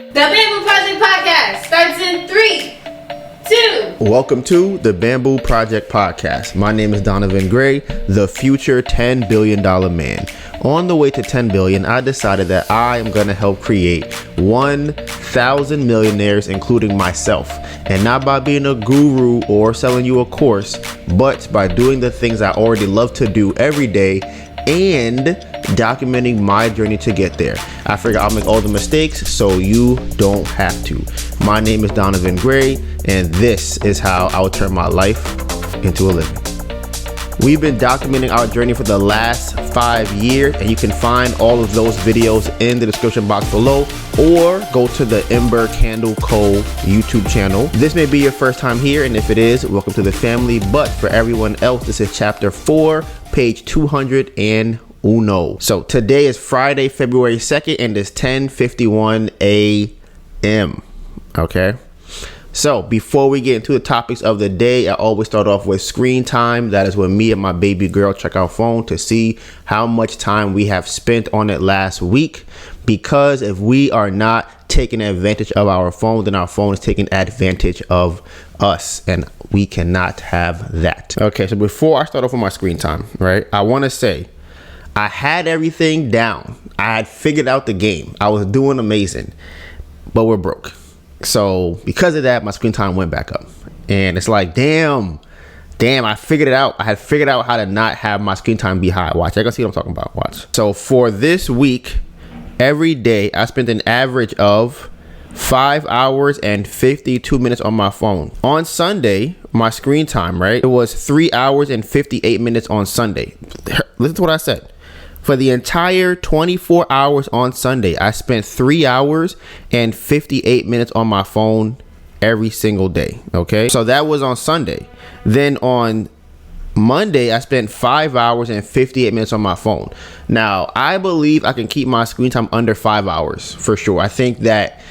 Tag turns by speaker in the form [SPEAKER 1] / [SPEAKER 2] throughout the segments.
[SPEAKER 1] The Bamboo Project Podcast starts in 3, 2.
[SPEAKER 2] Welcome to the Bamboo Project Podcast. My name is Donovan Gray, the future $10 billion man. On the way to 10 billion, I decided that I am going to help create 1,000 millionaires, including myself. And not by being a guru or selling you a course, but by doing the things I already love to do every day and documenting my journey to get there. I figure I'll make all the mistakes so you don't have to. My name is Donovan Gray, and this is how I'll turn my life into a living. We've been documenting our journey for the last 5 years, and you can find all of those videos in the description box below, or go to the Ember Candle Co. YouTube channel. This may be your first time here, and if it is, welcome to the family. But for everyone else, this is chapter 4, page 201. So today is Friday, February 2nd, and it's 10:51 a.m. Okay. So before we get into the topics of the day, I always start off with screen time. That is when me and my baby girl check our phone to see how much time we have spent on it last week. Because if we are not taking advantage of our phone, then our phone is taking advantage of us, and we cannot have that. Okay, so before I start off with my screen time, right, I want to say I had everything down. I had figured out the game. I was doing amazing, but we're broke. So because of that, my screen time went back up, and it's like, damn, I figured it out. I had figured out how to not have my screen time be high. Watch, I can see what I'm talking about. Watch. So for this week, every day I spent an average of 5 hours and 52 minutes on my phone. On Sunday, my screen time, right, it was 3 hours and 58 minutes on Sunday. Listen to what I said. For the entire 24 hours on Sunday, I spent 3 hours and 58 minutes on my phone every single day. Okay, so that was on Sunday. Then on Monday, I spent 5 hours and 58 minutes on my phone. Now, I believe I can keep my screen time under 5 hours for sure. I think that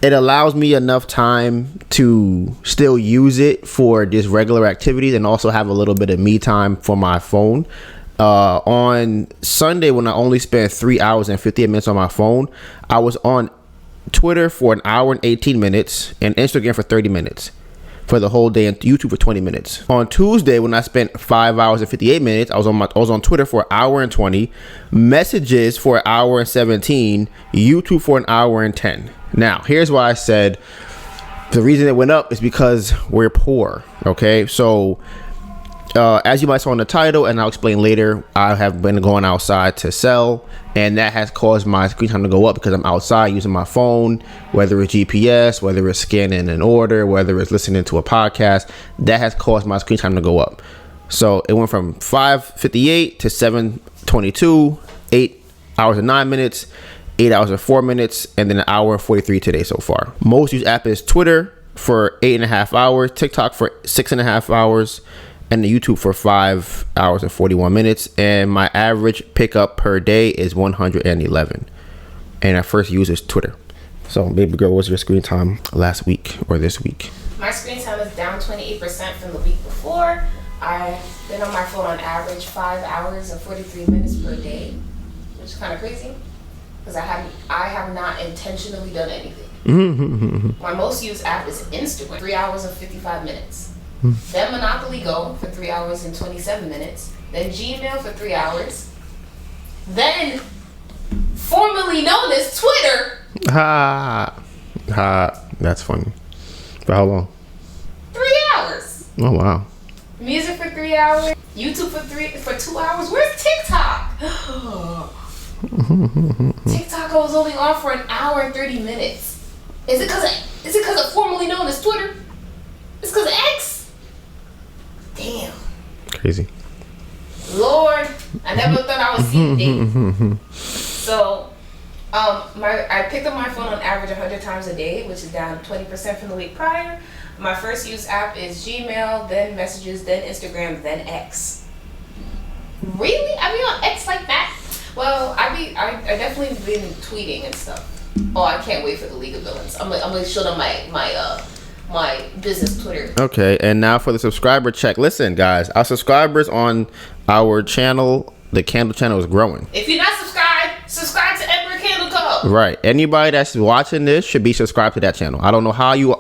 [SPEAKER 2] it allows me enough time to still use it for just regular activities and also have a little bit of me time for my phone. On Sunday, when I only spent 3 hours and 58 minutes on my phone, I was on Twitter for an hour and 18 minutes and Instagram for 30 minutes for the whole day, and YouTube for 20 minutes. On Tuesday, when I spent 5 hours and 58 minutes, I was on Twitter for an hour and 20, messages for an hour and 17, YouTube for an hour and 10. Now, here's why I said the reason it went up is because we're poor. Okay, so as you might saw in the title, and I'll explain later, I have been going outside to sell, and that has caused my screen time to go up because I'm outside using my phone, whether it's GPS, whether it's scanning an order, whether it's listening to a podcast. That has caused my screen time to go up. So it went from 5:58 to 7:22, 8 hours and 9 minutes, 8 hours and 4 minutes, and then an hour and 43 today so far. Most used app is Twitter for 8.5 hours, TikTok for 6.5 hours, and the YouTube for 5 hours and 41 minutes. And my average pickup per day is 111. And I first use is Twitter. So baby girl, what was your screen time last week or this week?
[SPEAKER 1] My screen time is down 28% from the week before. I've been on my phone on average 5 hours and 43 minutes per day, which is kind of crazy because I have not intentionally done anything. My most used app is Instagram, 3 hours and 55 minutes. Then Monopoly Go for 3 hours and 27 minutes. Then Gmail for 3 hours. Then, formerly known as Twitter.
[SPEAKER 2] That's funny. For how long?
[SPEAKER 1] 3 hours.
[SPEAKER 2] Oh wow.
[SPEAKER 1] Music for 3 hours. YouTube for 2 hours. Where's TikTok? TikTok I was only on for an hour and 30 minutes. Is it because of formerly known as Twitter? It's because of X. Damn.
[SPEAKER 2] Crazy.
[SPEAKER 1] Lord, I never thought I would see the day. So, I picked up my phone on average 100 times a day, which is down 20% from the week prior. My first used app is Gmail, then Messages, then Instagram, then X. Really? I be on X like that? Well, I definitely been tweeting and stuff. Oh, I can't wait for the League of Villains. I'm gonna show them my business Twitter.
[SPEAKER 2] Okay, and now for the subscriber check. Listen, guys, our subscribers on our channel, the Candle channel, is growing.
[SPEAKER 1] If you're not subscribed, Subscribe to Emperor Candle Co.
[SPEAKER 2] Right. Anybody that's watching this should be subscribed to that channel. I don't know how you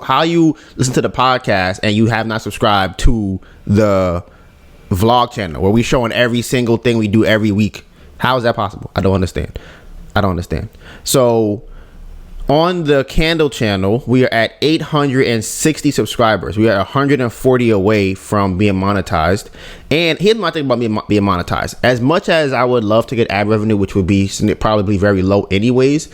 [SPEAKER 2] listen to the podcast and you have not subscribed to the vlog channel where we showing every single thing we do every week. How is that possible? I don't understand. So on the Candle channel, we are at 860 subscribers. We are 140 away from being monetized. And here's my thing about being monetized. As much as I would love to get ad revenue, which would be probably very low anyways,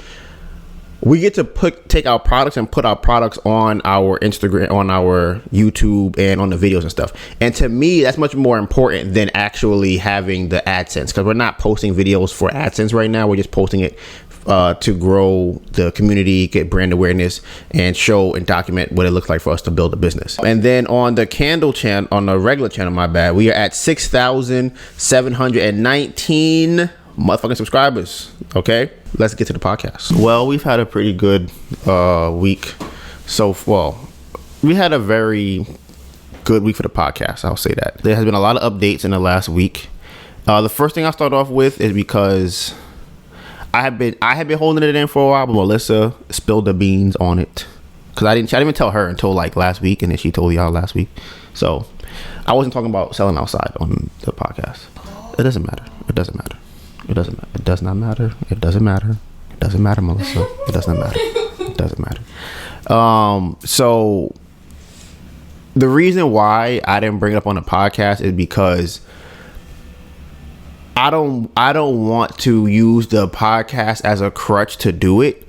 [SPEAKER 2] we get to take our products and put our products on our Instagram, on our YouTube, and on the videos and stuff. And to me, that's much more important than actually having the AdSense, because we're not posting videos for AdSense right now. We're just posting it to grow the community, get brand awareness, and show and document what it looks like for us to build a business. And then on the Candle channel, on the regular channel, my bad, we are at 6,719 motherfucking subscribers. Okay, let's get to the podcast. Well, we've had a pretty good week. We had a very good week for the podcast. I'll say that. There has been a lot of updates in the last week. The first thing I'll start off with is because I had been holding it in for a while, but Melissa spilled the beans on it, because I didn't even tell her until like last week, and then she told y'all last week. So I wasn't talking about selling outside on the podcast. It doesn't matter. It does not matter. It doesn't matter, Melissa. It doesn't matter. It doesn't matter. So the reason why I didn't bring it up on the podcast is because I don't want to use the podcast as a crutch to do it.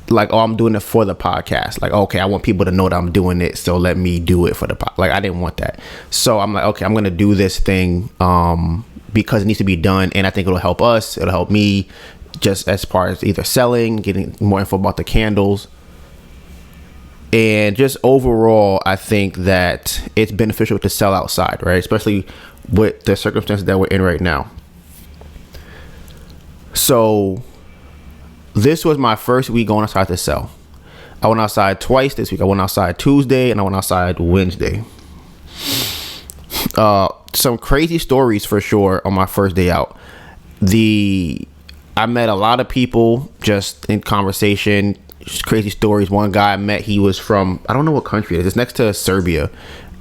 [SPEAKER 2] Like, oh, I'm doing it for the podcast. Like, okay, I want people to know that I'm doing it, so let me do it for the podcast. Like, I didn't want that. So I'm like, okay, I'm gonna do this thing because it needs to be done, and I think it'll help us. It'll help me, just as far as either selling, getting more info about the candles, and just overall, I think that it's beneficial to sell outside, right? Especially with the circumstances that we're in right now. So this was my first week going outside to sell. I went outside twice this week. I went outside Tuesday and I went outside Wednesday. Some crazy stories for sure on my first day out. I met a lot of people just in conversation, just crazy stories. One guy I met, he was from, I don't know what country it is. It's next to Serbia.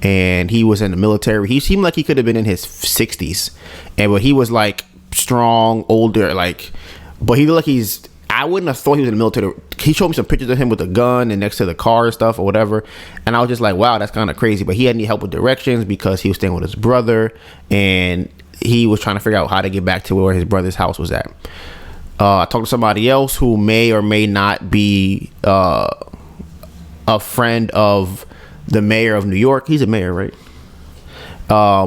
[SPEAKER 2] And he was in the military. He seemed like he could have been in his 60s. But he was like strong, older, like, but he looked like I wouldn't have thought he was in the military. He showed me some pictures of him with a gun and next to the car and stuff or whatever, and I was just like, wow, that's kind of crazy. But he had any help with directions because he was staying with his brother, and he was trying to figure out how to get back to where his brother's house was at. I talked to somebody else who may or may not be a friend of the mayor of New York. He's a mayor, right?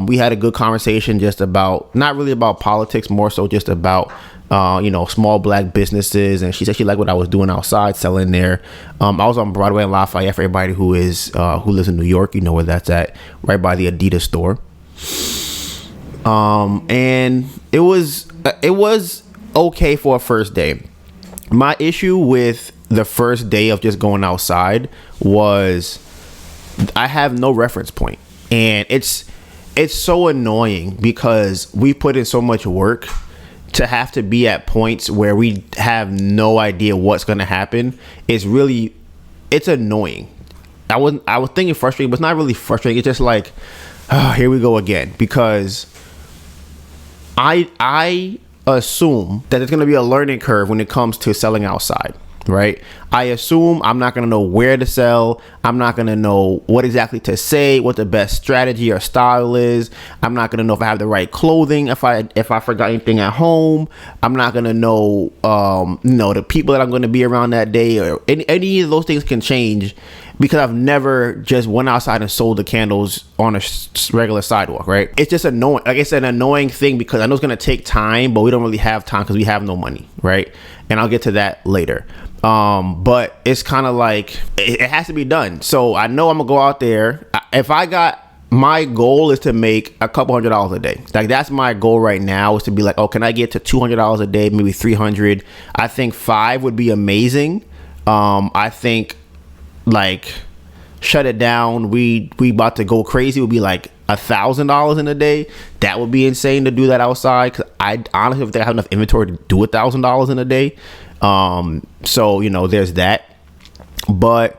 [SPEAKER 2] We had a good conversation just about, not really about politics, more so just about, small black businesses. And she said she liked what I was doing outside selling there. I was on Broadway and Lafayette. For everybody who lives in New York, you know where that's at, right by the Adidas store. And it was okay for a first day. My issue with the first day of just going outside was I have no reference point. And it's so annoying because we put in so much work to have to be at points where we have no idea what's going to happen. It's annoying. I was thinking frustrating, but it's not really frustrating. It's just like, oh, here we go again, because I assume that there's going to be a learning curve when it comes to selling outside. Right? I assume I'm not going to know where to sell. I'm not going to know what exactly to say, what the best strategy or style is. I'm not going to know if I have the right clothing, if I forgot anything at home. I'm not going to know, the people that I'm going to be around that day, or any of those things can change because I've never just went outside and sold the candles on a regular sidewalk, right? It's just annoying. Like, it's an annoying thing because I know it's going to take time, but we don't really have time because we have no money, right? And I'll get to that later. But it's kind of like it has to be done. So I know I'm gonna go out there. My goal is to make a couple $100s a day. Like, that's my goal right now, is to be like, oh, can I get to $200 a day, maybe $300? I think $5 would be amazing. I think, like, shut it down, we about to go crazy, would be like $1,000 in a day, that would be insane to do that outside. Because I honestly don't think I have enough inventory to do $1,000 in a day. So there's that. But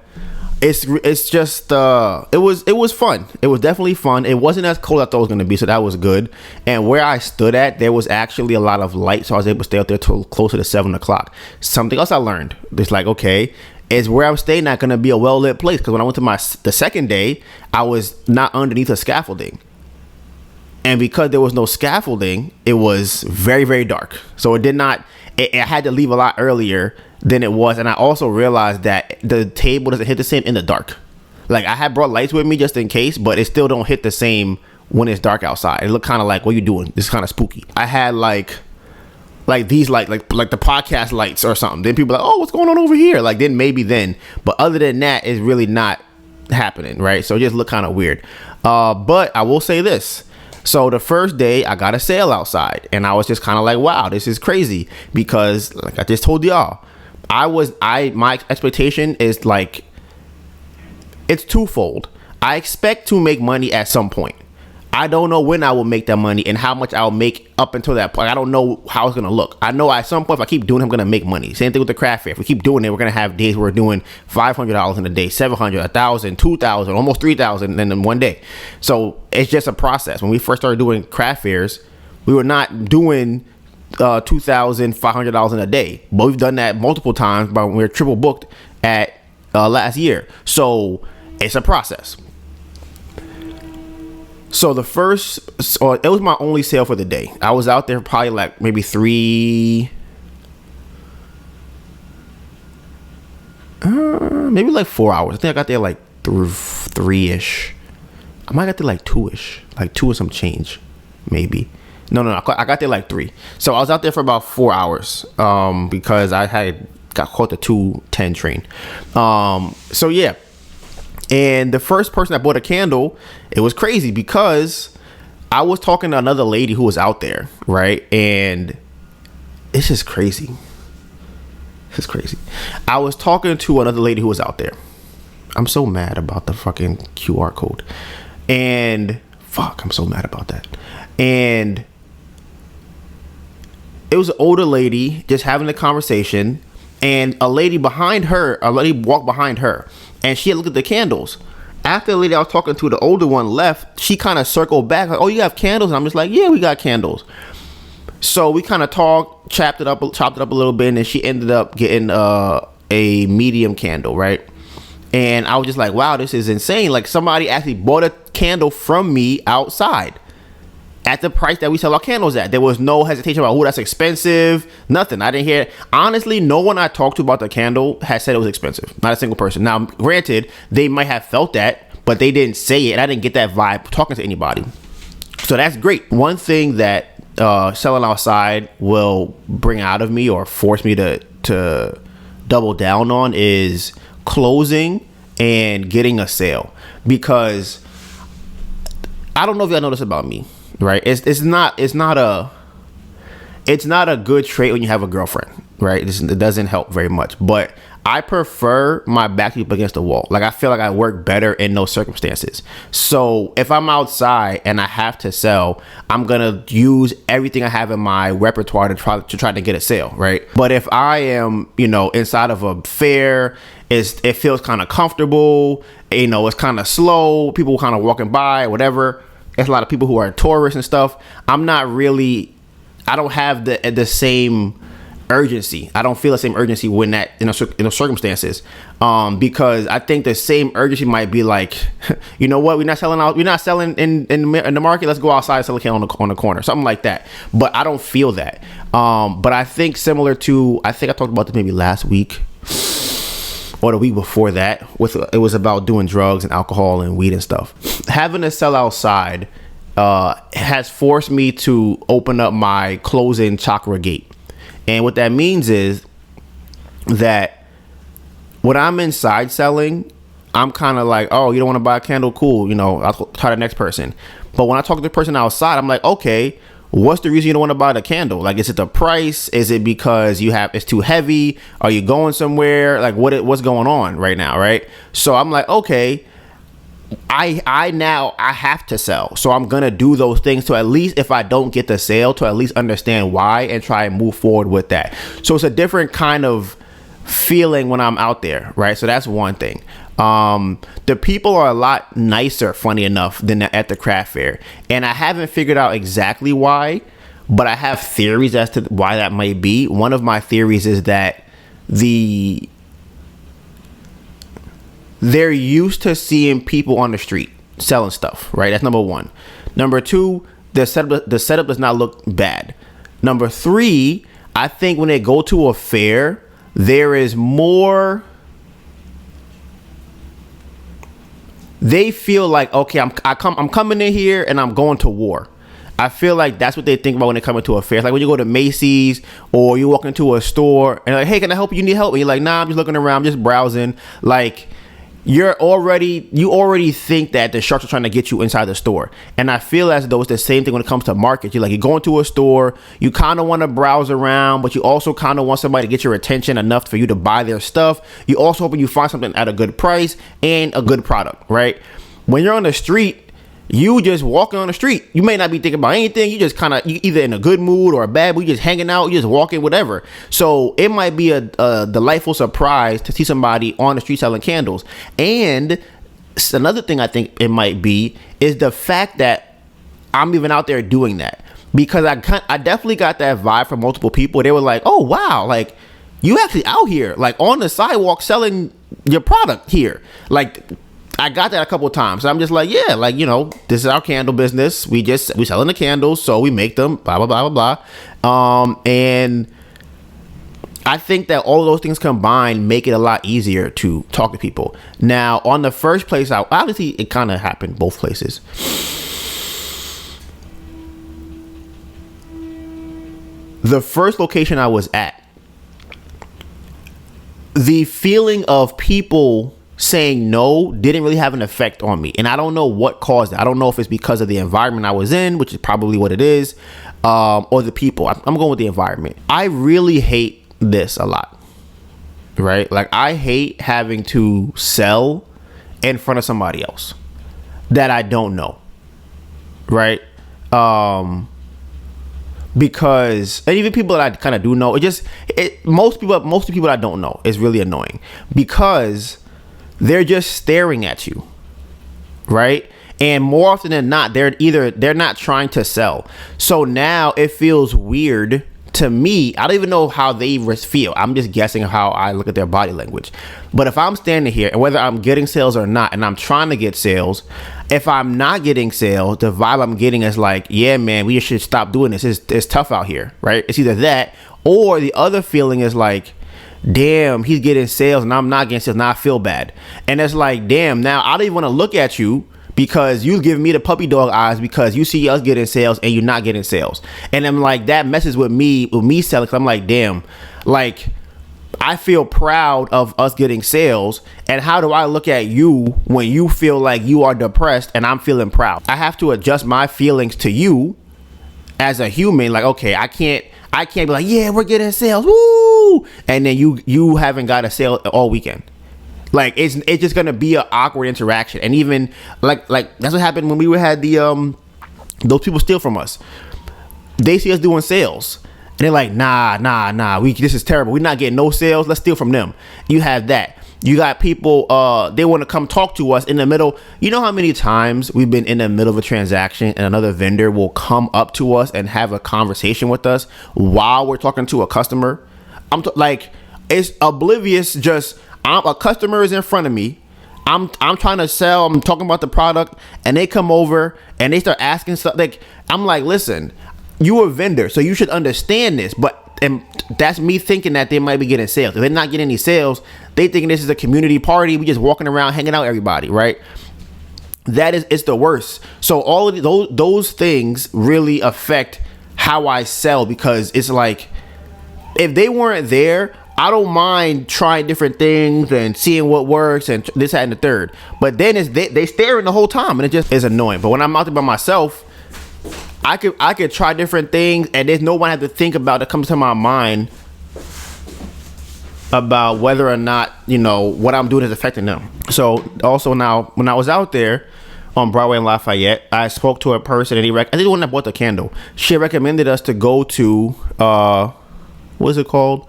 [SPEAKER 2] it's just it was fun. It was definitely fun. It wasn't as cold as I thought it was going to be, so that was good. And where I stood at, there was actually a lot of light, so I was able to stay out there till closer to 7:00. Something else I learned, it's like, okay, is where I'm staying not going to be a well-lit place, because when I went to the second day, I was not underneath a scaffolding. And because there was no scaffolding, it was very, very dark. So I had to leave a lot earlier than it was. And I also realized that the table doesn't hit the same in the dark. Like, I had brought lights with me just in case, but it still don't hit the same when it's dark outside. It looked kind of like, what are you doing? This is kind of spooky. I had like these like the podcast lights or something. Then people are like, oh, what's going on over here? Like, then maybe then. But other than that, it's really not happening, right? So it just looked kind of weird. But I will say this. So the first day I got a sale outside, and I was just kind of like, wow, this is crazy, because like I just told y'all, my expectation is like, it's twofold. I expect to make money at some point. I don't know when I will make that money and how much I'll make up until that point. I don't know how it's going to look. I know at some point, if I keep doing it, I'm going to make money. Same thing with the craft fair. If we keep doing it, we're going to have days where we're doing $500 in a day, $700, $1,000, $2,000, almost $3,000 in one day. So it's just a process. When we first started doing craft fairs, we were not doing $2,500 in a day, but we've done that multiple times, but we were triple booked at last year. So it's a process. So it was my only sale for the day. I was out there probably like maybe maybe like 4 hours. I think I got there like 3-ish. I might got there like 2-ish, like 2 or some change, maybe. No, I got there like 3. So I was out there for about 4 hours because I got caught the 2:10 train. So yeah. And the first person that bought a candle, it was crazy because I was talking to another lady who was out there, right? And it's just crazy. It's crazy. I was talking to another lady who was out there. I'm so mad about the fucking QR code. And I'm so mad about that. And it was an older lady just having a conversation, and a lady walked behind her. And she had looked at the candles. After the lady I was talking to, the older one, left, she kind of circled back like, oh, you have candles? And I'm just like, yeah, we got candles. So we kind of chopped it up a little bit, and then she ended up getting a medium candle, right? And I was just like, wow, this is insane. Like, somebody actually bought a candle from me outside at the price that we sell our candles at. There was no hesitation about, oh, that's expensive. Nothing. I didn't hear. Honestly, no one I talked to about the candle has said it was expensive. Not a single person. Now, granted, they might have felt that, but they didn't say it. And I didn't get that vibe talking to anybody. So that's great. One thing that selling outside will bring out of me or force me to double down on is closing and getting a sale. Because I don't know if y'all know this about me. Right, it's not a good trait when you have a girlfriend, right? It doesn't help very much. But I prefer my back to be up against the wall. Like, I feel like I work better in those circumstances. So if I'm outside and I have to sell, I'm gonna use everything I have in my repertoire to try to get a sale, right? But if I am, inside of a fair, it feels kind of comfortable. It's kind of slow. People kind of walking by, whatever. There's a lot of people who are tourists and stuff. I don't have the same urgency. I don't feel the same urgency when that in those circumstances. Because I think the same urgency might be like, you know what? We're not selling in the market. Let's go outside and sell a can on the corner, something like that. But I don't feel that. But I think similar to, I think I talked about this maybe last week or the week before that, it was about doing drugs and alcohol and weed and stuff. Having to sell outside has forced me to open up my closing chakra gate. And what that means is that when I'm inside selling, I'm kind of like, oh, you don't want to buy a candle? Cool. I'll try the next person. But when I talk to the person outside, I'm like, okay, what's the reason you don't want to buy the candle? Like, is it the price? Is it because it's too heavy? Are you going somewhere? Like, what's going on right now, right? So I'm like, okay, I now I have to sell. So I'm gonna do those things to, at least if I don't get the sale, to at least understand why and try and move forward with that. So it's a different kind of feeling when I'm out there, right? So that's one thing. The people are a lot nicer, funny enough, than at the craft fair. And I haven't figured out exactly why, but I have theories as to why that might be. One of my theories is that they're used to seeing people on the street selling stuff, right? That's number one. Number two, the setup does not look bad. Number three, I think when they go to a fair, there is more. They feel like, okay, I'm coming in here and I'm going to war. I feel like that's what they think about when they come into a fair. It's like when you go to Macy's or you walk into a store and like, hey, can I help you? You need help? And you're like, nah, I'm just looking around, I'm just browsing. Like, you already think that the sharks are trying to get you inside the store. And I feel as though it's the same thing when it comes to markets. You're going to a store, you kind of want to browse around, but you also kind of want somebody to get your attention enough for you to buy their stuff. You also hoping you find something at a good price and a good product, right? When you're on the street, you just walking on the street. You may not be thinking about anything. You just you either in a good mood or a bad mood. You just hanging out. You just walking, whatever. So it might be a delightful surprise to see somebody on the street selling candles. And another thing I think it might be is the fact that I'm even out there doing that, because I definitely got that vibe from multiple people. They were like, "Oh wow, like you actually out here, like on the sidewalk selling your product here." Like, I got that a couple of times. I'm just like, yeah, like, this is our candle business. We selling the candles, so we make them, blah, blah, blah, blah, blah. And I think that all of those things combined make it a lot easier to talk to people. Now, on the first place, obviously, it kind of happened both places. The first location I was at, the feeling of people saying no didn't really have an effect on me, and I don't know what caused it. I don't know if it's because of the environment I was in, which is probably what it is, or the people. I'm going with the environment. I really hate this a lot, right? Like, I hate having to sell in front of somebody else that I don't know, right? Because, and even people that I kind of do know, most people I don't know is really annoying, because they're just staring at you, right? And more often than not, they're not trying to sell. So now it feels weird to me. I don't even know how they feel. I'm just guessing how I look at their body language. But if I'm standing here, and whether I'm getting sales or not, and I'm trying to get sales, if I'm not getting sales, the vibe I'm getting is like, yeah, man, we should stop doing this. It's tough out here, right? It's either that, or the other feeling is like, damn, he's getting sales and I'm not getting sales. Now I feel bad. And it's like, damn, now I don't even want to look at you because you give me the puppy dog eyes because you see us getting sales and you're not getting sales. And I'm like, that messes with me selling. Cause I'm like, damn, like, I feel proud of us getting sales. And how do I look at you when you feel like you are depressed and I'm feeling proud? I have to adjust my feelings to you as a human. Like, okay, I can't be like, yeah, we're getting sales, woo, and then you haven't got a sale all weekend. Like, it's just gonna be an awkward interaction. And even like that's what happened when we had the those people steal from us. They see us doing sales and they're like, nah, this is terrible. We're not getting no sales. Let's steal from them. You have that. You got people, they want to come talk to us in the middle. You know how many times we've been in the middle of a transaction and another vendor will come up to us and have a conversation with us while we're talking to a customer? It's oblivious. Just, a customer is in front of me. I'm trying to sell. I'm talking about the product, and they come over and they start asking stuff. Like, I'm like, listen, you a vendor, so you should understand this. And that's me thinking that they might be getting sales. If they're not getting any sales, they thinking this is a community party. We just walking around hanging out, everybody, right? It's the worst. So all of those things really affect how I sell, because it's like, if they weren't there, I don't mind trying different things and seeing what works and this, that, and the third. But then they staring the whole time, and it just is annoying. But when I'm out there by myself, I could try different things, and there's no one I have to think about that comes to my mind about whether or not, what I'm doing is affecting them. So also now, when I was out there on Broadway and Lafayette, I spoke to a person, and I think the one that bought the candle. She recommended us to go to what is it called?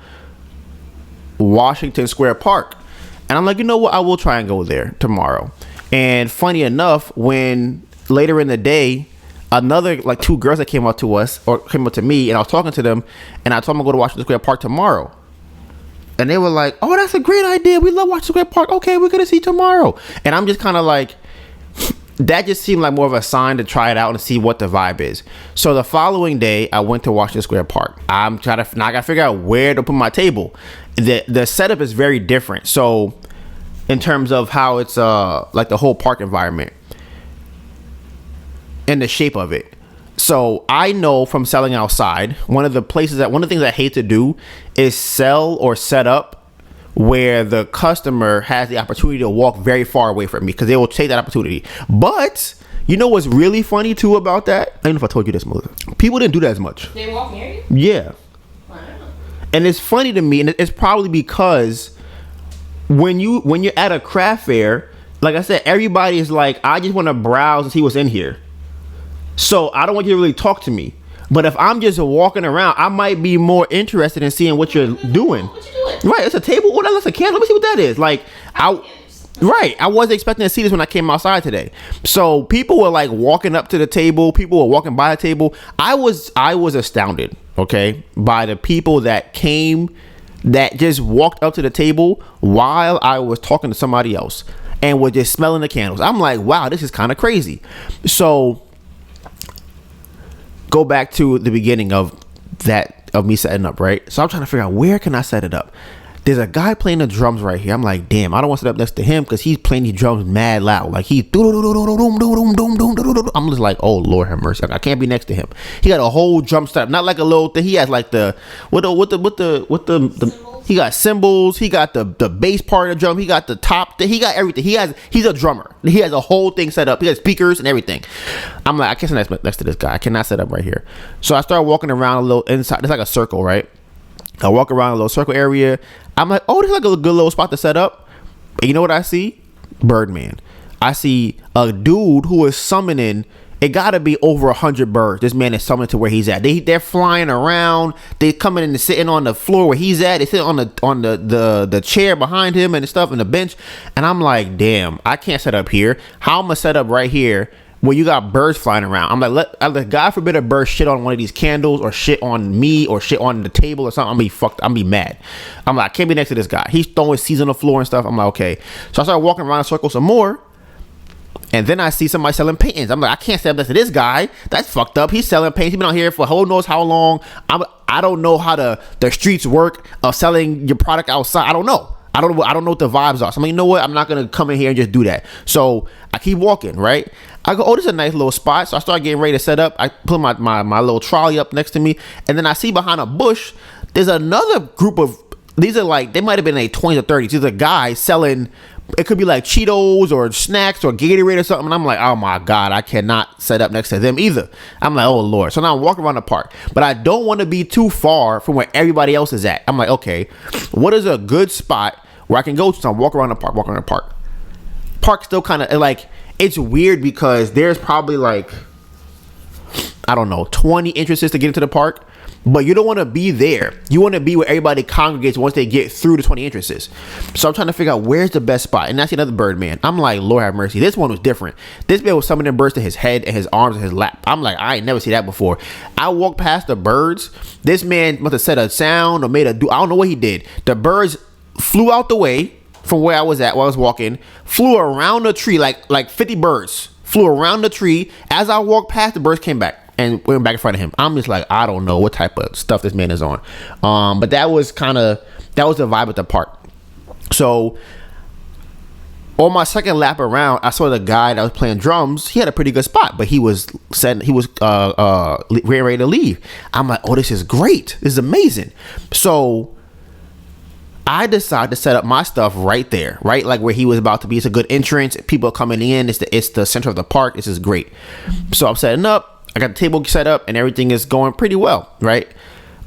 [SPEAKER 2] Washington Square Park. And I'm like, you know what? I will try and go there tomorrow. And funny enough, when later in the day, another like two girls that came up to us or came up to me, and I was talking to them, and I told them to go to Washington Square Park tomorrow. And they were like, oh, that's a great idea. We love Washington Square Park. Okay, we're going to see tomorrow. And I'm just kind of like, that just seemed like more of a sign to try it out and see what the vibe is. So the following day, I went to Washington Square Park. Now I got to figure out where to put my table. The setup is very different. So in terms of how it's like the whole park environment and the shape of it. So I know from selling outside, one of the things I hate to do is sell or set up where the customer has the opportunity to walk very far away from me, because they will take that opportunity. But you know what's really funny too about that? I don't know if I told you this, Melissa. People didn't do that as much.
[SPEAKER 1] They walk near you?
[SPEAKER 2] Yeah.
[SPEAKER 1] Wow.
[SPEAKER 2] And it's funny to me, and it's probably because when you're at a craft fair, like I said, everybody is like, I just want to browse and see what's in here. So I don't want you to really talk to me. But if I'm just walking around, I might be more interested in seeing what you're doing.
[SPEAKER 1] What you doing?
[SPEAKER 2] Right, it's a table. Oh, that's a candle. Let me see what that is. Like, I wasn't expecting to see this when I came outside today. So people were like walking up to the table. People were walking by the table. I was astounded, okay, by the people that came, that just walked up to the table while I was talking to somebody else and were just smelling the candles. I'm like, wow, this is kind of crazy. So go back to the beginning of me setting up, right? So I'm trying to figure out, where can I set it up? There's a guy playing the drums right here. I'm like, damn, I don't want to set up next to him because he's playing these drums mad loud. Like I'm just like, oh Lord have mercy, I can't be next to him. He got a whole drum set up, not like a little thing. He has like the he got cymbals, he got the bass part of the drum, he got the top, he got everything. He's a drummer. He has a whole thing set up. He has speakers and everything. I'm like, I can't sit next to this guy. I cannot set up right here. So I started walking around a little inside. It's like a circle, right? I walk around a little circle area. I'm like, oh, this is like a good little spot to set up. And you know what I see? Birdman. I see a dude who is summoning. It gotta be over 100 birds. This man is summoning to where he's at. They're flying around. They coming in and sitting on the floor where he's at. They sit on the chair behind him and stuff, and the bench. And I'm like, damn, I can't set up here. How am I set up right here where you got birds flying around? I'm like, God forbid a bird shit on one of these candles or shit on me or shit on the table or something. I'm be mad. I'm like, I can't be next to this guy. He's throwing seeds on the floor and stuff. I'm like, okay. So I started walking around in a circle some more. And then I see somebody selling paintings. I'm like, I can't stand up to this guy. That's fucked up. He's selling paintings. He's been out here for who knows how long. I don't know how the streets work of selling your product outside. I don't know. I don't know what the vibes are. So I'm like, you know what? I'm not going to come in here and just do that. So I keep walking, right? I go, oh, this is a nice little spot. So I start getting ready to set up. I put my little trolley up next to me. And then I see behind a bush, there's another group of, these are like, they might have been in their 20s or 30s. These are guys selling, it could be like Cheetos or snacks or Gatorade or something. And I'm like, oh my God, I cannot set up next to them either. I'm like, oh Lord. So now I'm walking around the park, but I don't want to be too far from where everybody else is at. I'm like, okay, what is a good spot where I can go to? So I'm walking around the park. Park still kind of like, it's weird because there's probably like, I don't know, 20 entrances to get into the park. But you don't want to be there. You want to be where everybody congregates once they get through the 20 entrances. So I'm trying to figure out where's the best spot. And I see another bird man. I'm like, Lord have mercy. This one was different. This man was summoning birds to his head and his arms and his lap. I'm like, I ain't never seen that before. I walked past the birds. This man must have said a sound or made I don't know what he did. The birds flew out the way from where I was at while I was walking. Flew around the tree like 50 birds. Flew around the tree. As I walked past, the birds came back and went back in front of him. I'm just like, I don't know what type of stuff this man is on. But that was the vibe at the park. So on my second lap around, I saw the guy that was playing drums. He had a pretty good spot, but he was getting ready to leave. I'm like, oh, this is great. This is amazing. So I decided to set up my stuff right there, right? Like where he was about to be. It's a good entrance. People are coming in. It's the center of the park. This is great. So I'm setting up. I got the table set up and everything is going pretty well, right?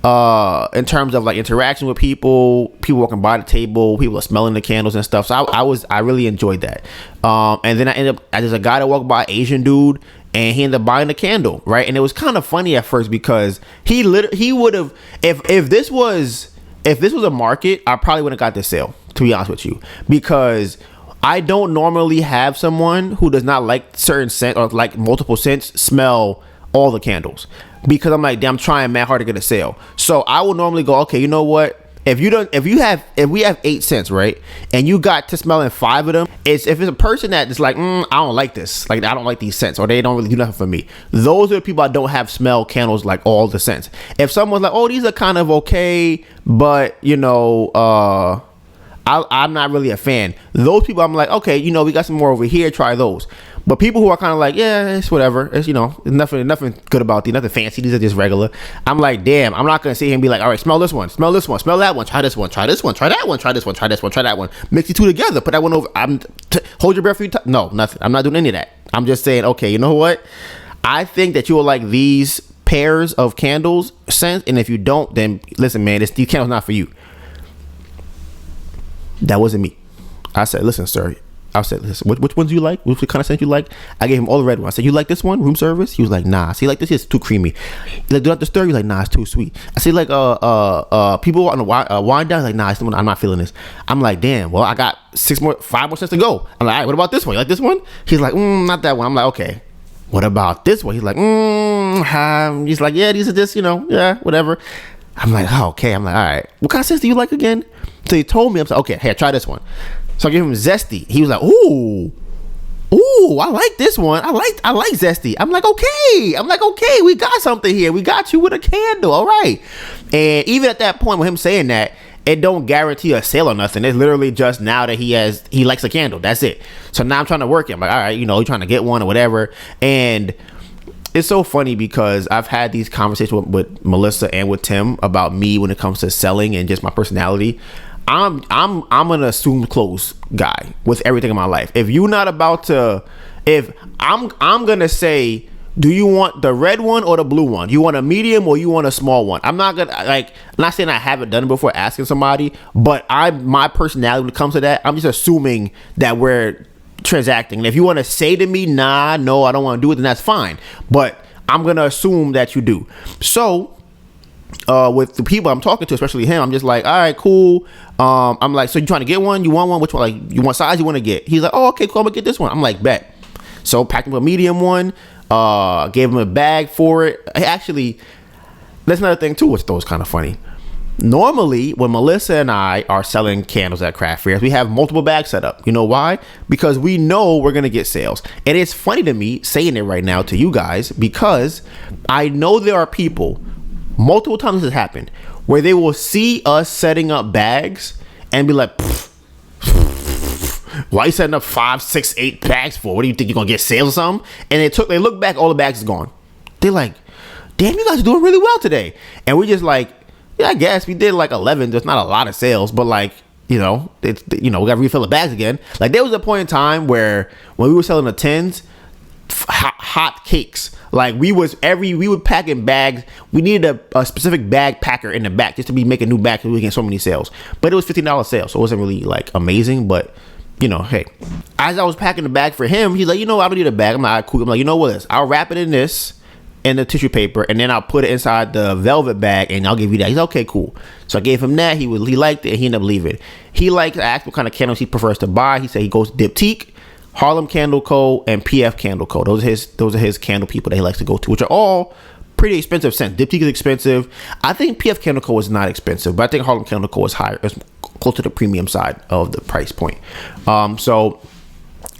[SPEAKER 2] in terms of like interaction with people walking by the table, people are smelling the candles and stuff. So I really enjoyed that. And then there's a guy that walked by, Asian dude, and he ended up buying the candle, right? And it was kind of funny at first because he would have, if this was a market, I probably wouldn't have got this sale, to be honest with you, because I don't normally have someone who does not like certain scent or like multiple scents smell all the candles, because I'm like, damn, I'm trying mad hard to get a sale. So I will normally go, okay, you know what? If we have 8 scents, right, and you got to smelling 5 of them, if it's a person that is like, I don't like this, like I don't like these scents, or they don't really do nothing for me, those are the people I don't have smell candles like all the scents. If someone's like, oh, these are kind of okay, but you know, I'm not really a fan, those people I'm like, okay, you know, we got some more over here, try those. But people who are kind of like, yeah, it's whatever, it's, you know, nothing good about these, nothing fancy, these are just regular, I'm like, damn, I'm not gonna sit here and be like, all right, smell this one, smell that one, try this one, try that one, try this one, try that one, mix the two together, put that one over, hold your breath for you, no, nothing, I'm not doing any of that. I'm just saying, okay, you know what, I think that you will like these pairs of candles scents, and if you don't, then listen, man, these candles not for you. That wasn't me. I said, listen, sir, which ones you like? Which kind of scent you like? I gave him all the red ones. I said, you like this one, room service? He was like, nah. See, like this is too creamy. He's like, do not disturb. He's like, nah, it's too sweet. I said, like, people on the wine down. He's like, nah, it's the one, I'm not feeling this. I'm like, damn. Well, I got 5 more cents to go. I'm like, all right, what about this one? You like this one? He's like, not that one. I'm like, okay. What about this one? He's like, he's like, yeah, these are just, you know, yeah, whatever. I'm like, oh, okay. I'm like, all right. What kind of scents do you like again? So he told me. I'm like, okay, hey, try this one. So I gave him Zesty. He was like, ooh, I like this one. I like Zesty. I'm like, okay, we got something here. We got you with a candle. All right. And even at that point with him saying that, it don't guarantee a sale or nothing. It's literally just now that he likes a candle. That's it. So now I'm trying to work it. I'm like, all right, you know, you're trying to get one or whatever. And it's so funny because I've had these conversations with Melissa and with Tim about me when it comes to selling and just my personality. I'm an assumed close guy with everything in my life. If you're not about to, if I'm gonna say, do you want the red one or the blue one? You want a medium or you want a small one? I'm not gonna I'm not saying I haven't done it before asking somebody, but my personality when it comes to that, I'm just assuming that we're transacting. And if you want to say to me, nah, no, I don't want to do it, then that's fine. But I'm gonna assume that you do. So with the people I'm talking to, especially him, I'm just like, all right, cool. I'm like, so you trying to get one? You want one? Which one? Like, you want size you want to get? He's like, oh, okay, cool, I'm gonna get this one. I'm like, bet. So packed him a medium one, gave him a bag for it. Actually, that's another thing too, which was kind of funny. Normally, when Melissa and I are selling candles at craft fairs, we have multiple bags set up. You know why? Because we know we're going to get sales. And it's funny to me saying it right now to you guys, because I know there are people, multiple times this has happened, where they will see us setting up bags and be like, why are you setting up 5, 6, 8 bags for? What do you think, you're going to get sales or something? And they look back, all the bags is gone. They're like, damn, you guys are doing really well today. And we just like, yeah, I guess we did like 11. There's not a lot of sales, but like, you know, we got to refill the bags again. Like there was a point in time where when we were selling the tins, hot cakes, like we would pack in bags. We needed a specific bag packer in the back just to be making new bags because we get so many sales. But it was $15 sales, so it wasn't really like amazing. But you know, hey, as I was packing the bag for him, he's like, you know, I don't need a bag. I'm like, all right, cool. I'm like, you know what? I'll wrap it in this. And the tissue paper, and then I'll put it inside the velvet bag, and I'll give you that. He's like, okay, cool. So I gave him that. He liked it, and he ended up leaving. I asked what kind of candles he prefers to buy. He said he goes to Diptyque, Harlem Candle Co., and PF Candle Co. Those are his candle people that he likes to go to, which are all pretty expensive scents. Diptyque is expensive. I think PF Candle Co. is not expensive, but I think Harlem Candle Co. is higher. It's close to the premium side of the price point. So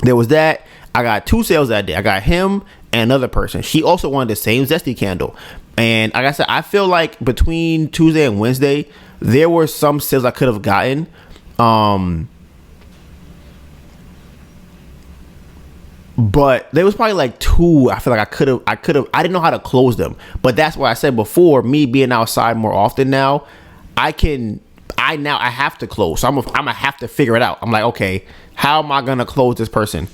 [SPEAKER 2] there was that. I got 2 sales that day. I got him and another person. She also wanted the same Zesty candle. And like I said, I feel like between Tuesday and Wednesday, there were some sales I could have gotten. But there was probably like 2. I feel like I didn't know how to close them. But that's why I said before, me being outside more often now, I have to close. So I'm gonna have to figure it out. I'm like, okay, how am I gonna close this person?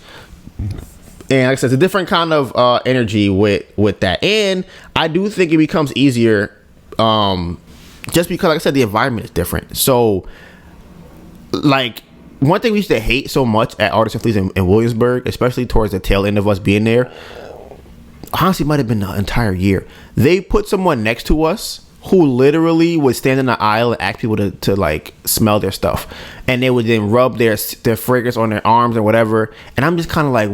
[SPEAKER 2] And like I said, it's a different kind of energy with that. And I do think it becomes easier just because, like I said, the environment is different. So, like, one thing we used to hate so much at Artists and Fleas in Williamsburg, especially towards the tail end of us being there, honestly, might have been the entire year. They put someone next to us who literally would stand in the aisle and ask people to like smell their stuff, and they would then rub their fragrance on their arms or whatever. And I'm just kind of like,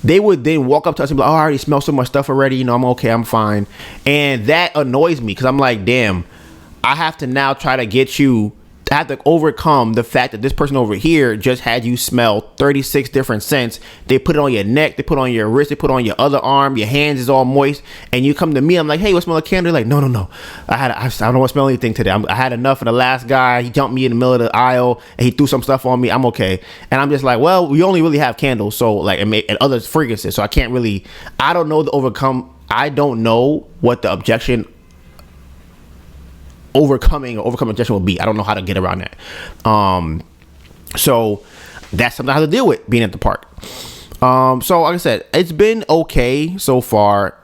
[SPEAKER 2] they would then walk up to us and be like, "Oh, I already smell so much stuff already. You know, I'm okay, I'm fine." And that annoys me because I'm like, damn, I have to now try to get you. I have to overcome the fact that this person over here just had you smell 36 different scents. They put it on your neck, they put it on your wrist, they put it on your other arm, your hands is all moist, and you come to me, I'm like, "Hey, what smell a candle?" Like, no. I don't want to smell anything today. I had enough of the last guy. He jumped me in the middle of the aisle and he threw some stuff on me. I'm okay. And I'm just like, well, we only really have candles, so like, and other fragrances, so I can't really, I don't know I don't know what the overcoming objection will be. I don't know how to get around that. So that's something I have to deal with being at the park. So like I said, it's been okay so far.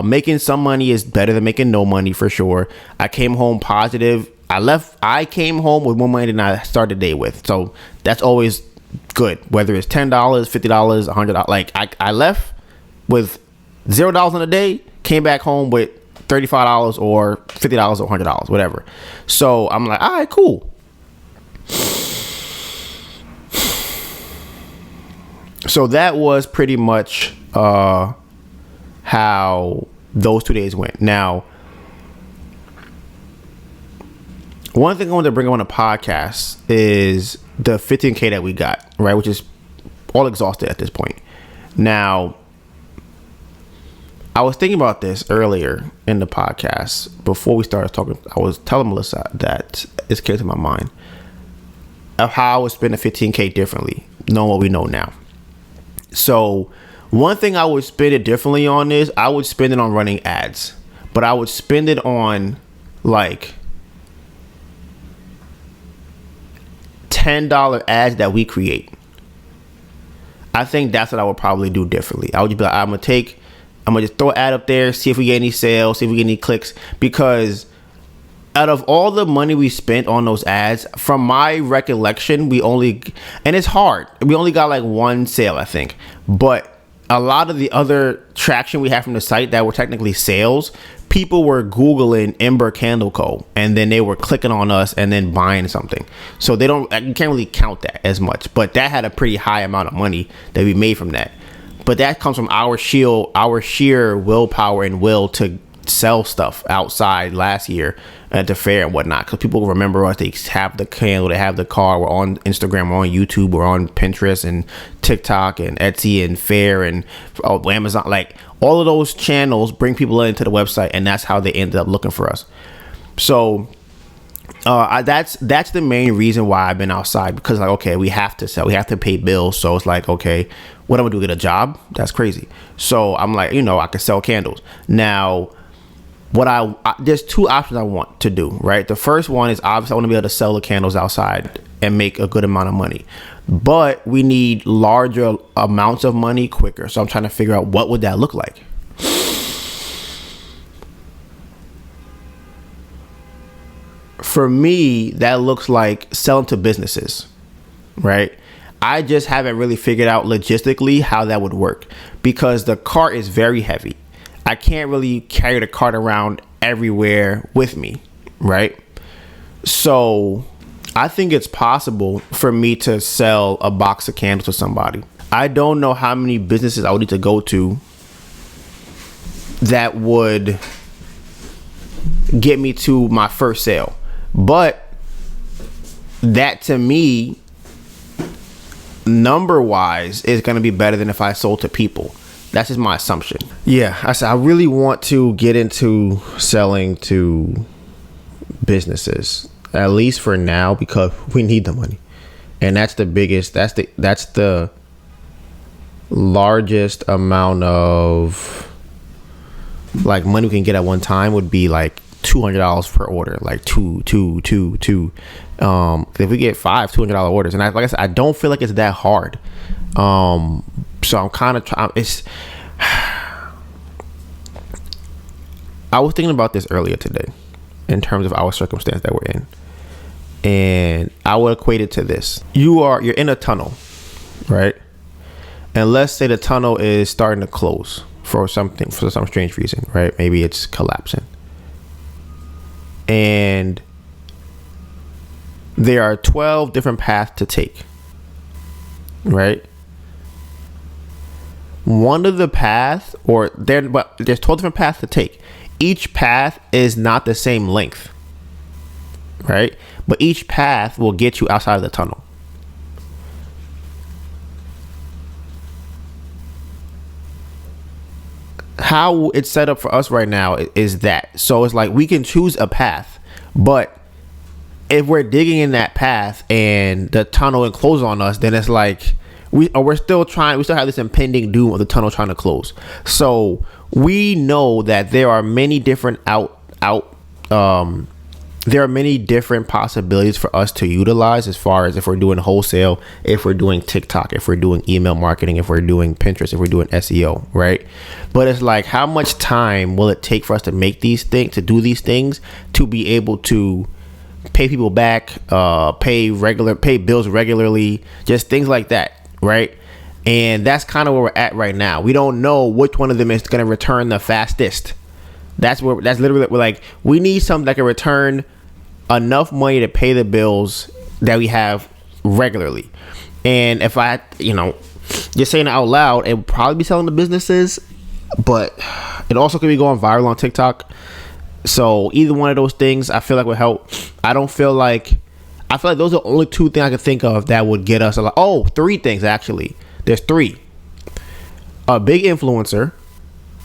[SPEAKER 2] Making some money is better than making no money for sure. I came home positive. I came home with more money than I started the day with. So that's always good. Whether it's $10, $50, $100. Like I left with $0 on a day, came back home with $35 or $50 or $100, whatever. So I'm like, all right, cool. So that was pretty much how those 2 days went. Now, one thing I wanted to bring on the podcast is the 15K that we got, right? Which is all exhausted at this point. Now, I was thinking about this earlier in the podcast before we started talking. I was telling Melissa that this came to my mind of how I would spend the 15K differently, knowing what we know now. So one thing I would spend it differently on is I would spend it on running ads, but I would spend it on like $10 ads that we create. I think that's what I would probably do differently. I would just be like, I'm gonna just throw an ad up there, see if we get any sales, see if we get any clicks. Because out of all the money we spent on those ads, from my recollection, and it's hard, we only got like one sale, I think. But a lot of the other traction we had from the site that were technically sales, people were Googling Ember Candle Co. and then they were clicking on us and then buying something. So you can't really count that as much. But that had a pretty high amount of money that we made from that. But that comes from our sheer willpower and will to sell stuff outside last year at the fair and whatnot. Because people remember us. They have the candle, they have the car. We're on Instagram, we're on YouTube, we're on Pinterest and TikTok and Etsy and Fair and Amazon. Like all of those channels bring people into the website, and that's how they ended up looking for us. So that's the main reason why I've been outside, because like, okay, we have to sell, we have to pay bills. So it's like, okay, what am I gonna do, get a job? That's crazy. So I'm like, I could sell candles. Now, there's two options I want to do, right? The first one is obviously I want to be able to sell the candles outside and make a good amount of money, but we need larger amounts of money quicker. So I'm trying to figure out what would that look like. For me, that looks like selling to businesses, right? I just haven't really figured out logistically how that would work, because the cart is very heavy. I can't really carry the cart around everywhere with me, right? So I think it's possible for me to sell a box of candles to somebody. I don't know how many businesses I would need to go to that would get me to my first sale. But that, to me, number wise, is going to be better than if I sold to people. That's just my assumption. Yeah, I really want to get into selling to businesses, at least for now, because we need the money. And that's the biggest, that's the largest amount of like money we can get at one time would be like $200 per order, like two. If we get $200 orders, and like I said, I don't feel like it's that hard. So I'm kind of trying. I was thinking about this earlier today, in terms of our circumstance that we're in. And I would equate it to this. You're in a tunnel, right? And let's say the tunnel is starting to close for some strange reason, right? Maybe it's collapsing. And there are 12 different paths to take, right? One of the paths, but there's 12 different paths to take. Each path is not the same length, right? But each path will get you outside of the tunnel. How it's set up for us right now is that. So it's like we can choose a path, but if we're digging in that path and the tunnel encloses on us, then it's like we still have this impending doom of the tunnel trying to close. So we know that there are many different there are many different possibilities for us to utilize, as far as if we're doing wholesale, if we're doing TikTok, if we're doing email marketing, if we're doing Pinterest, if we're doing SEO, right? But it's like, how much time will it take for us to make these things, to do these things, to be able to pay people back, pay bills regularly, just things like that, right? And that's kind of where we're at right now. We don't know which one of them is going to return the fastest. That's literally, we're like, we need something that can return enough money to pay the bills that we have regularly. And if I, just saying it out loud, it would probably be selling to businesses, but it also could be going viral on TikTok. So either one of those things I feel like would help. I feel like those are the only two things I could think of that would get us a lot. Oh, three things actually. There's three. A big influencer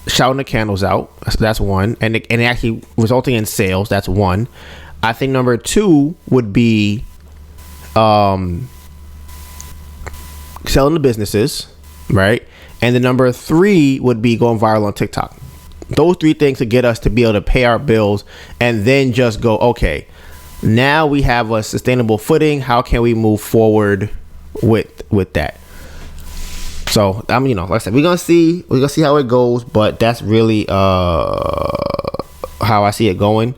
[SPEAKER 2] shouting the candles out. That's one. And actually resulting in sales. That's one. I think number two would be selling to businesses, right? And the number three would be going viral on TikTok. Those three things to get us to be able to pay our bills and then just go, okay, now we have a sustainable footing. How can we move forward with that? So like I said, we're gonna see how it goes, but that's really how I see it going.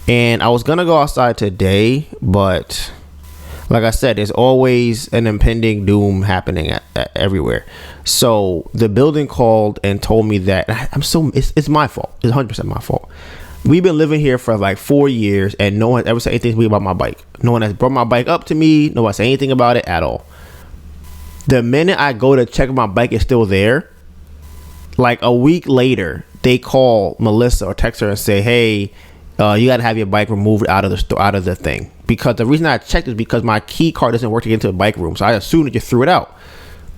[SPEAKER 2] And I was gonna go outside today, but like I said, there's always an impending doom happening at everywhere. So the building called and told me that it's my fault. It's 100% my fault. We've been living here for like 4 years and no one ever said anything to me about my bike. No one has brought my bike up to me. No one said anything about it at all. The minute I go to check if my bike is still there, like a week later, they call Melissa or text her and say, hey, you got to have your bike removed out of the thing. Because the reason I checked is because my key card doesn't work to get into the bike room. So I assumed that you threw it out.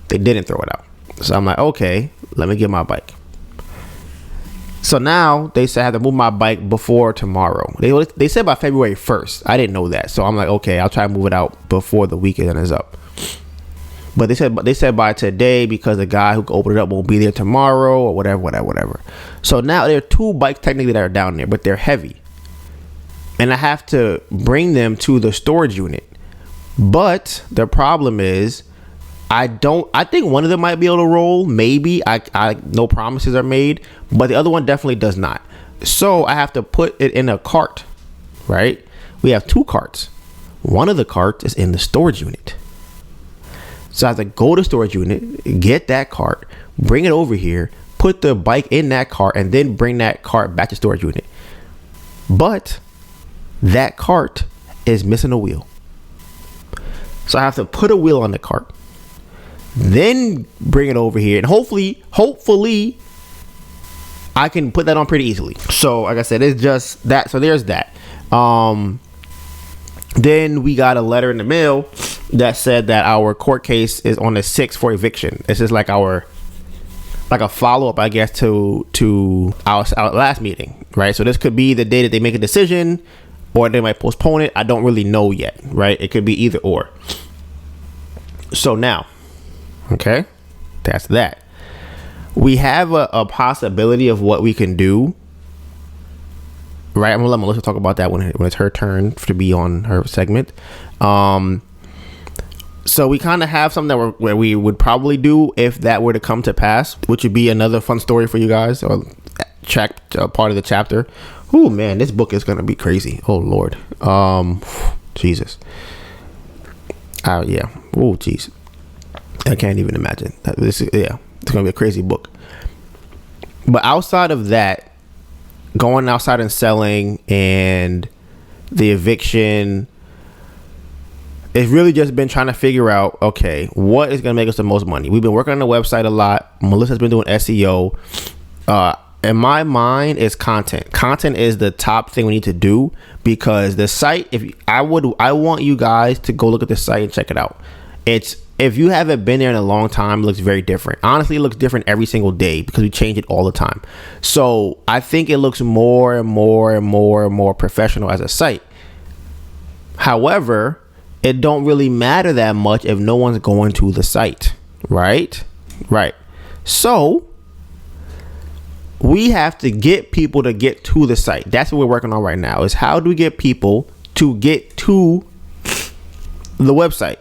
[SPEAKER 2] They didn't throw it out. So I'm like, okay, let me get my bike. So now they said I have to move my bike before tomorrow. They said by February 1st. I didn't know that. So I'm like, okay, I'll try to move it out before the weekend is up. But they said by today, because the guy who opened it up won't be there tomorrow or whatever. So now there are two bikes technically that are down there, but they're heavy. And I have to bring them to the storage unit. But the problem is, I think one of them might be able to roll. Maybe. No promises are made. But the other one definitely does not. So I have to put it in a cart, right? We have two carts. One of the carts is in the storage unit. So I have to go to the storage unit, get that cart, bring it over here, put the bike in that cart, and then bring that cart back to storage unit. But that cart is missing a wheel. So I have to put a wheel on the cart, then bring it over here, and hopefully I can put that on pretty easily. So like I said, it's just that. So there's that. Then we got a letter in the mail that said that our court case is on the 6th for eviction. This is like a follow-up, I guess, to our last meeting, right? So this could be the day that they make a decision, or they might postpone it. I don't really know yet, right? It could be either or. So now, okay, that's that. We have a possibility of what we can do, right? I'm gonna let Melissa talk about that when it's her turn to be on her segment. So we kind of have something where we would probably do if that were to come to pass, which would be another fun story for you guys, or part of the chapter. Oh man, this book is gonna be crazy. Oh Lord, Jesus. Yeah. Oh jeez, I can't even imagine. It's gonna be a crazy book. But outside of that, going outside and selling and the eviction, it's really just been trying to figure out, okay, what is going to make us the most money? We've been working on the website a lot. Melissa's been doing SEO. In my mind, it's content. Content is the top thing we need to do, because the site, I want you guys to go look at the site and check it out. If you haven't been there in a long time, it looks very different. Honestly, it looks different every single day because we change it all the time. So I think it looks more and more and more and more professional as a site. However, it don't really matter that much if no one's going to the site, right? So we have to get people to get to the site. That's what we're working on right now, is how do we get people to get to the website?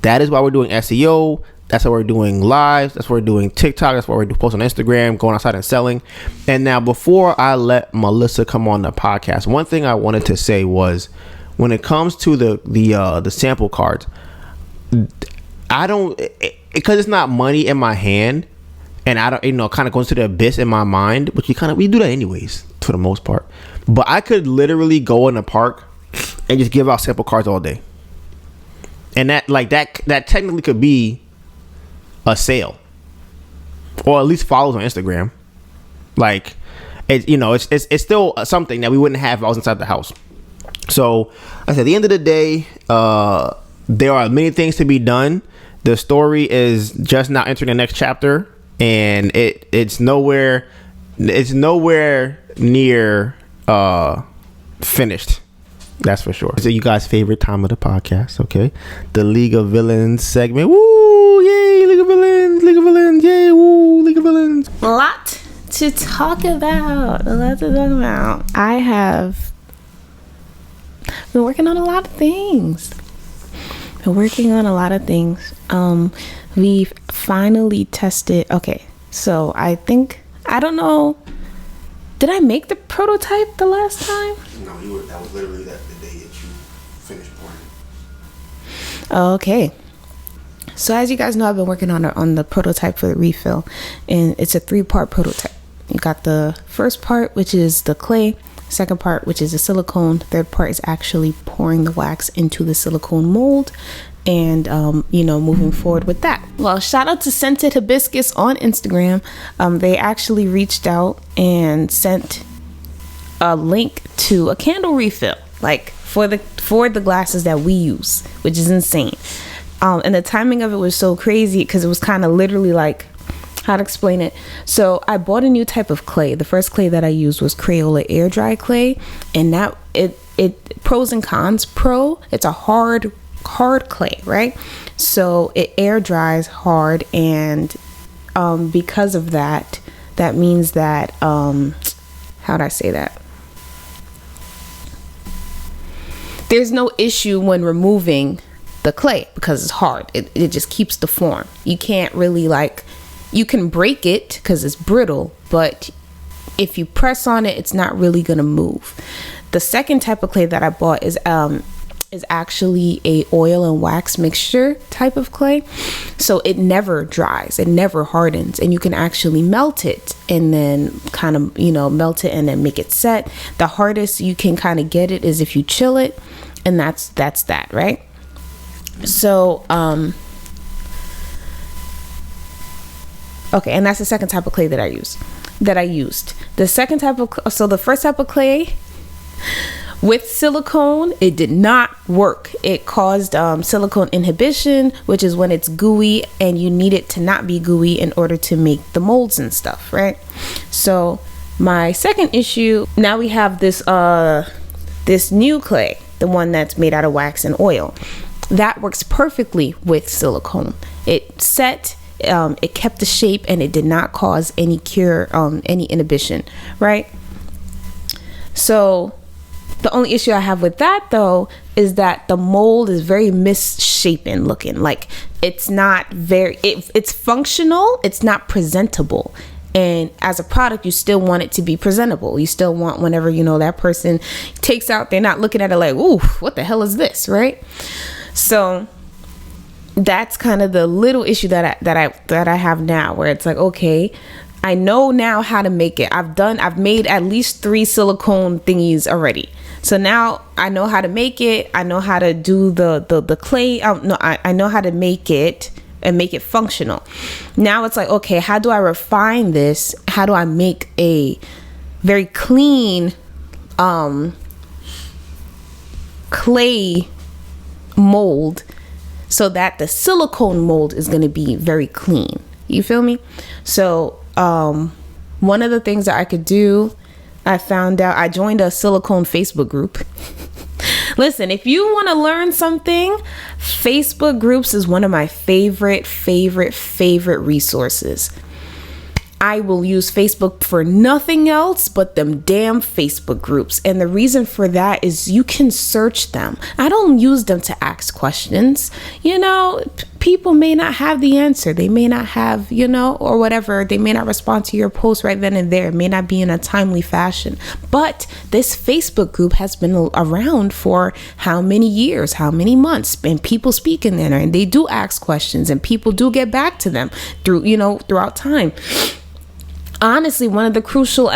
[SPEAKER 2] That is why we're doing SEO. That's why we're doing lives. That's why we're doing TikTok. That's why we're posting on Instagram, going outside and selling. And now, before I let Melissa come on the podcast, one thing I wanted to say was, when it comes to the sample cards, I don't, because it's not money in my hand, and I don't, kind of goes to the abyss in my mind, which we do that anyways for the most part. But I could literally go in the park and just give out sample cards all day. And that technically could be a sale, or at least follows on Instagram. Like, it's still something that we wouldn't have if I was inside the house. So, at the end of the day, there are many things to be done. The story is just now entering the next chapter, and it's nowhere near finished. That's for sure. So, you guys' favorite time of the podcast, okay? The League of Villains segment. Woo! Yay! League of Villains! Yay! Woo! League of Villains!
[SPEAKER 3] A lot to talk about. I have been working on a lot of things. We've finally tested. Okay, so I don't know. Did I make the prototype the last time?
[SPEAKER 2] No, that was literally the day that you finished pouring.
[SPEAKER 3] Okay. So as you guys know, I've been working on the prototype for the refill, and it's a 3-part prototype. You got the first part, which is the clay. Second part, which is the silicone. Third part is actually pouring the wax into the silicone mold, and moving forward with that. Well, shout out to Scented Hibiscus on Instagram. They actually reached out and sent a link to a candle refill, like for the glasses that we use, which is insane. And the timing of it was so crazy because it was kind of literally like, how to explain it. So I bought a new type of clay. The first clay that I used was Crayola air dry clay, and that it pros and cons. Pro, it's a hard clay, right? So it air dries hard, and because of that means that how do I say that? There's no issue when removing the clay because it's hard. It just keeps the form. You can't really you can break it because it's brittle, but if you press on it, it's not really gonna move. The second type of clay that I bought is actually a oil and wax mixture type of clay. So it never dries, it never hardens, and you can actually melt it and then kind of melt it and then make it set. The hardest you can kind of get it is if you chill it, and that's that, right? So okay, and that's the second type of clay that I used. The second type of the first type of clay with silicone, it did not work. It caused silicone inhibition, which is when it's gooey and you need it to not be gooey in order to make the molds and stuff, right? So my second issue, now we have this new clay, the one that's made out of wax and oil. That works perfectly with silicone. It set, it kept the shape, and it did not cause any any inhibition, right? So the only issue I have with that though is that the mold is very misshapen looking. Like it's not it's functional, it's not presentable. And as a product, you still want it to be presentable. You still want, whenever, you know, that person takes out, they're not looking at it like, ooh, what the hell is this, right? So that's kind of the little issue that I have now, where it's like, okay, I know now how to make it. I've made at least 3 silicone thingies already. So now I know how to make it. I know how to do the clay. I know how to make it and make it functional. Now it's like, okay, how do I refine this? How do I make a very clean clay mold so that the silicone mold is going to be very clean? You feel me? So one of the things that I could do, I found out, I joined a silicone Facebook group. Listen, if you want to learn something, Facebook groups is one of my favorite resources. I will use Facebook for nothing else but them damn Facebook groups. And the reason for that is you can search them. I don't use them to ask questions. You know, people may not have the answer. They may not have, you know, or whatever. They may not respond to your post right then and there. It may not be in a timely fashion. But this Facebook group has been around for how many years, how many months, and people speak in there, and they do ask questions, and people do get back to them throughout time. Honestly, one of the crucial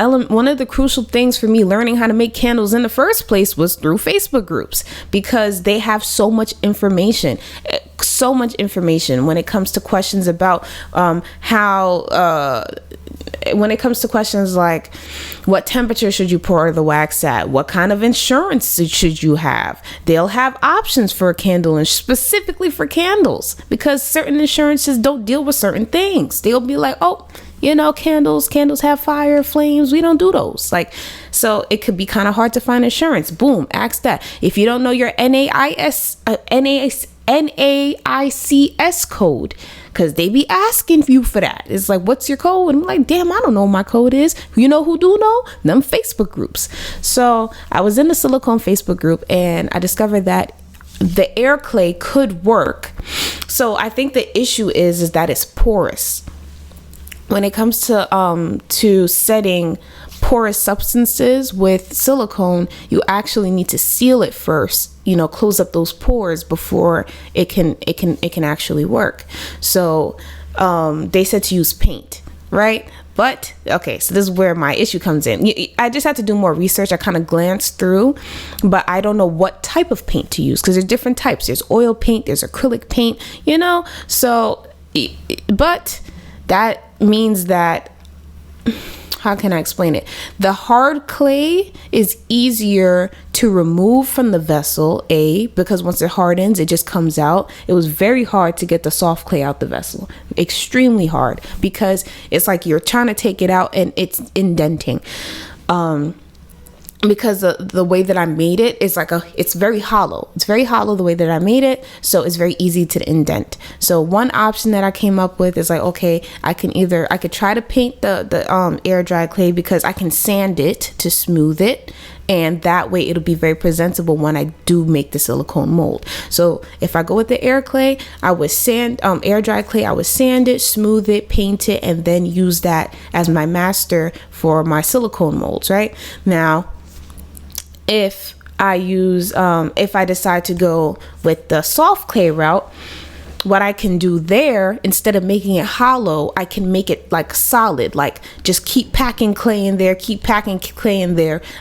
[SPEAKER 3] things for me learning how to make candles in the first place was through Facebook groups, because they have so much information when it comes to questions about when it comes to questions like, what temperature should you pour the wax at? What kind of insurance should you have? They'll have options for a candle, and specifically for candles, because certain insurances don't deal with certain things. They'll be like, oh, you know, candles have fire, flames. We don't do those. Like, so it could be kind of hard to find insurance. Boom, ask that. If you don't know your NAICS code, because they be asking you for that. It's like, what's your code? And I'm like, damn, I don't know what my code is. You know who do know? Them Facebook groups. So I was in the silicone Facebook group, and I discovered that the air clay could work. So I think the issue is that it's porous. When it comes to setting porous substances with silicone, you actually need to seal it first, you know, close up those pores before it can actually work. So they said to use paint, right? But okay, so this is where my issue comes in. I just had to do more research. I kind of glanced through, but I don't know what type of paint to use, because there's different types. There's oil paint, there's acrylic paint, you know. So, but that means that, how can I explain it? The hard clay is easier to remove from the vessel, because once it hardens, it just comes out. It was very hard to get the soft clay out the vessel. Extremely hard, because it's like you're trying to take it out and it's indenting. Because the way that I made it is it's very hollow. It's very hollow the way that I made it, so it's very easy to indent. So one option that I came up with is like, okay, I could try to paint the air dry clay, because I can sand it to smooth it, and that way it'll be very presentable when I do make the silicone mold. So if I go with the air clay, I would air dry clay, I would sand it, smooth it, paint it, and then use that as my master for my silicone molds, right? Now, if I decide to go with the soft clay route, what I can do there, instead of making it hollow, I can make it like solid, like just keep packing clay in there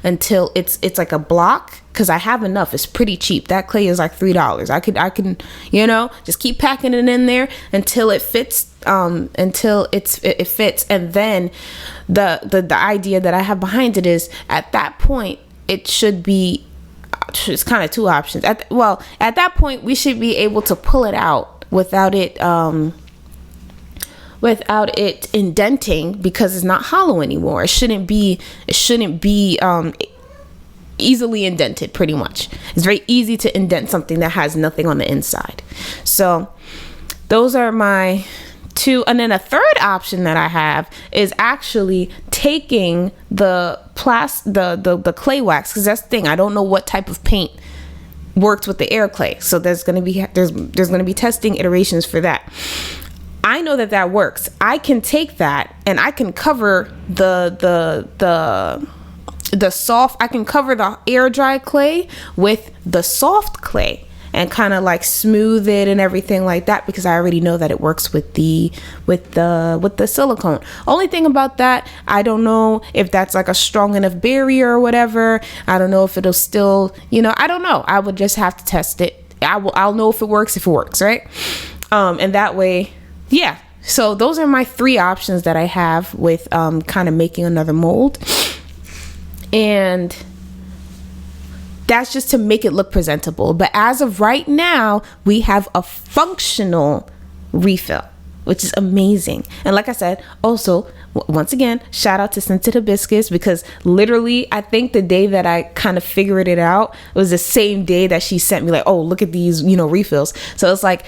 [SPEAKER 3] until it's like a block, because I have enough. It's pretty cheap. That clay is like $3. I can, you know, just keep packing it in there until it fits, it fits. And then the idea that I have behind it is, at that point, it's kind of two options. At that point, we should be able to pull it out without it indenting, because it's not hollow anymore. It shouldn't be easily indented. Pretty much, it's very easy to indent something that has nothing on the inside. So those are my two. And then a third option that I have is actually taking the clay wax, because that's the thing. I don't know what type of paint works with the air clay, so there's going to be testing iterations for that. I know that works. I can take that and I can cover the soft, I can cover the air dry clay with the soft clay and kind of like smooth it and everything like that, because I already know that it works with the silicone. Only thing about that, I don't know if that's like a strong enough barrier or whatever. I don't know if it'll still, I don't know. I would just have to test it. I'll know if it works, right? And that way, yeah. So those are my 3 options that I have with kind of making another mold. And that's just to make it look presentable. But as of right now, we have a functional refill, which is amazing. And like I said, also, once again, shout out to Scented Hibiscus, because literally, I think the day that I kind of figured it out was the same day that she sent me like, oh, look at these, refills. So it's like,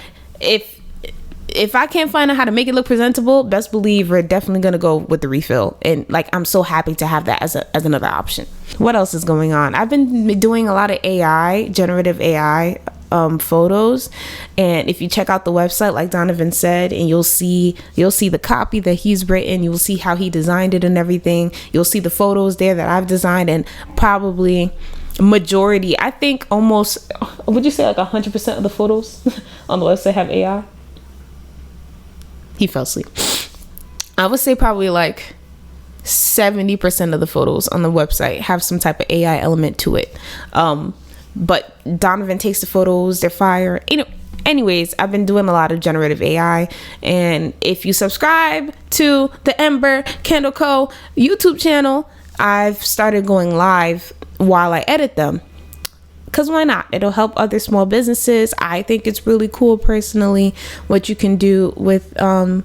[SPEAKER 3] if I can't find out how to make it look presentable, best believe we're definitely going to go with the refill. And like, I'm so happy to have that as another option. What else is going on? I've been doing a lot of generative AI photos. And if you check out the website, like Donovan said, and you'll see the copy that he's written, you'll see how he designed it and everything. You'll see the photos there that I've designed, and probably majority, I think almost, would you say like 100% of the photos on the website have AI? He fell asleep. I would say probably like 70% of the photos on the website have some type of AI element to it. But Donovan takes the photos, they're fire. Anyways, I've been doing a lot of generative AI. And if you subscribe to the Ember Candle Co. YouTube channel, I've started going live while I edit them. Because why not? It'll help other small businesses. I think it's really cool personally what you can do with the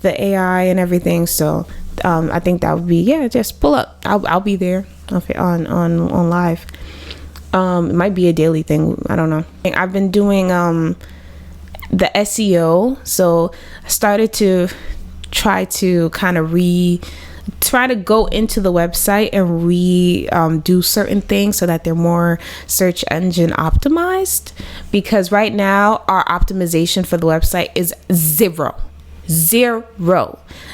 [SPEAKER 3] AI and everything. So I think that would be, just pull up. I'll be there on live. It might be a daily thing. I don't know. I've been doing the SEO. So I started to try to kind of try to go into the website and do certain things so that they're more search engine optimized, because right now our optimization for the website is zero.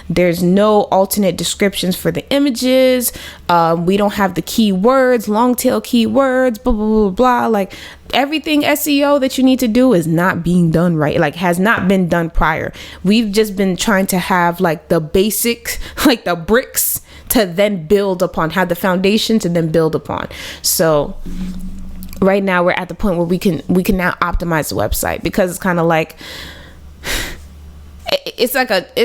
[SPEAKER 3] There's no alternate descriptions for the images. We don't have the keywords, long tail keywords, blah, blah, blah, blah. Like everything SEO that you need to do is not being done right. Like has not been done prior. We've just been trying to have like the basics, like the bricks to then build upon, have the foundation to then build upon. So right now we're at the point where we can now optimize the website, because it's kind of like, it's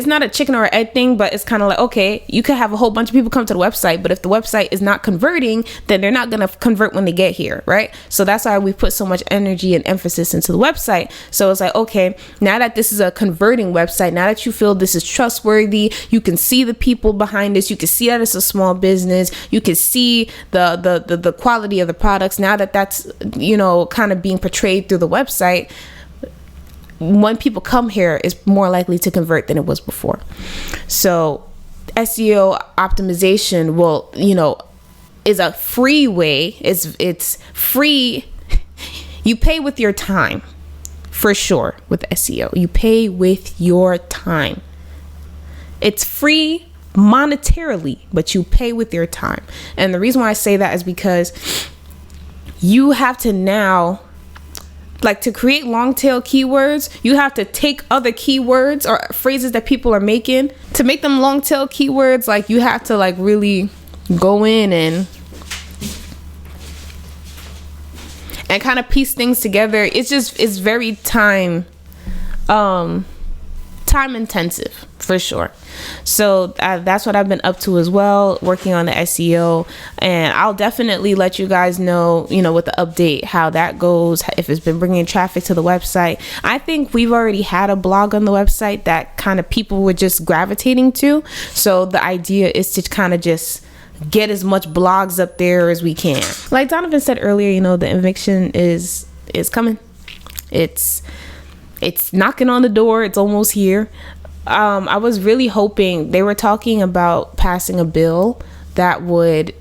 [SPEAKER 3] not a chicken or an egg thing, but it's kind of like, okay, you could have a whole bunch of people come to the website, but if the website is not converting, then they're not going to convert when they get here, right? So that's why we put so much energy and emphasis into the website. So it's like, okay, now that this is a converting website, now that you feel this is trustworthy, you can see the people behind this, you can see that it's a small business, you can see the quality of the products. Now that that's, kind of being portrayed through the website, when people come here, is more likely to convert than it was before. So SEO optimization is a free way. It's free. You pay with your time, for sure. With SEO, you pay with your time. It's free monetarily, but you pay with your time. And the reason why I say that is because you have to now, like, to create long tail keywords, you have to take other keywords or phrases that people are making to make them long tail keywords. Like, you have to like really go in and kind of piece things together. It's very time intensive, for sure. So that's what I've been up to as well, working on the SEO, and I'll definitely let you guys know, with the update, how that goes, if it's been bringing traffic to the website. I think we've already had a blog on the website that kind of people were just gravitating to. So the idea is to kind of just get as much blogs up there as we can. Like Donovan said earlier, the eviction is coming. It's knocking on the door. It's almost here. I was really hoping, they were talking about passing a bill that would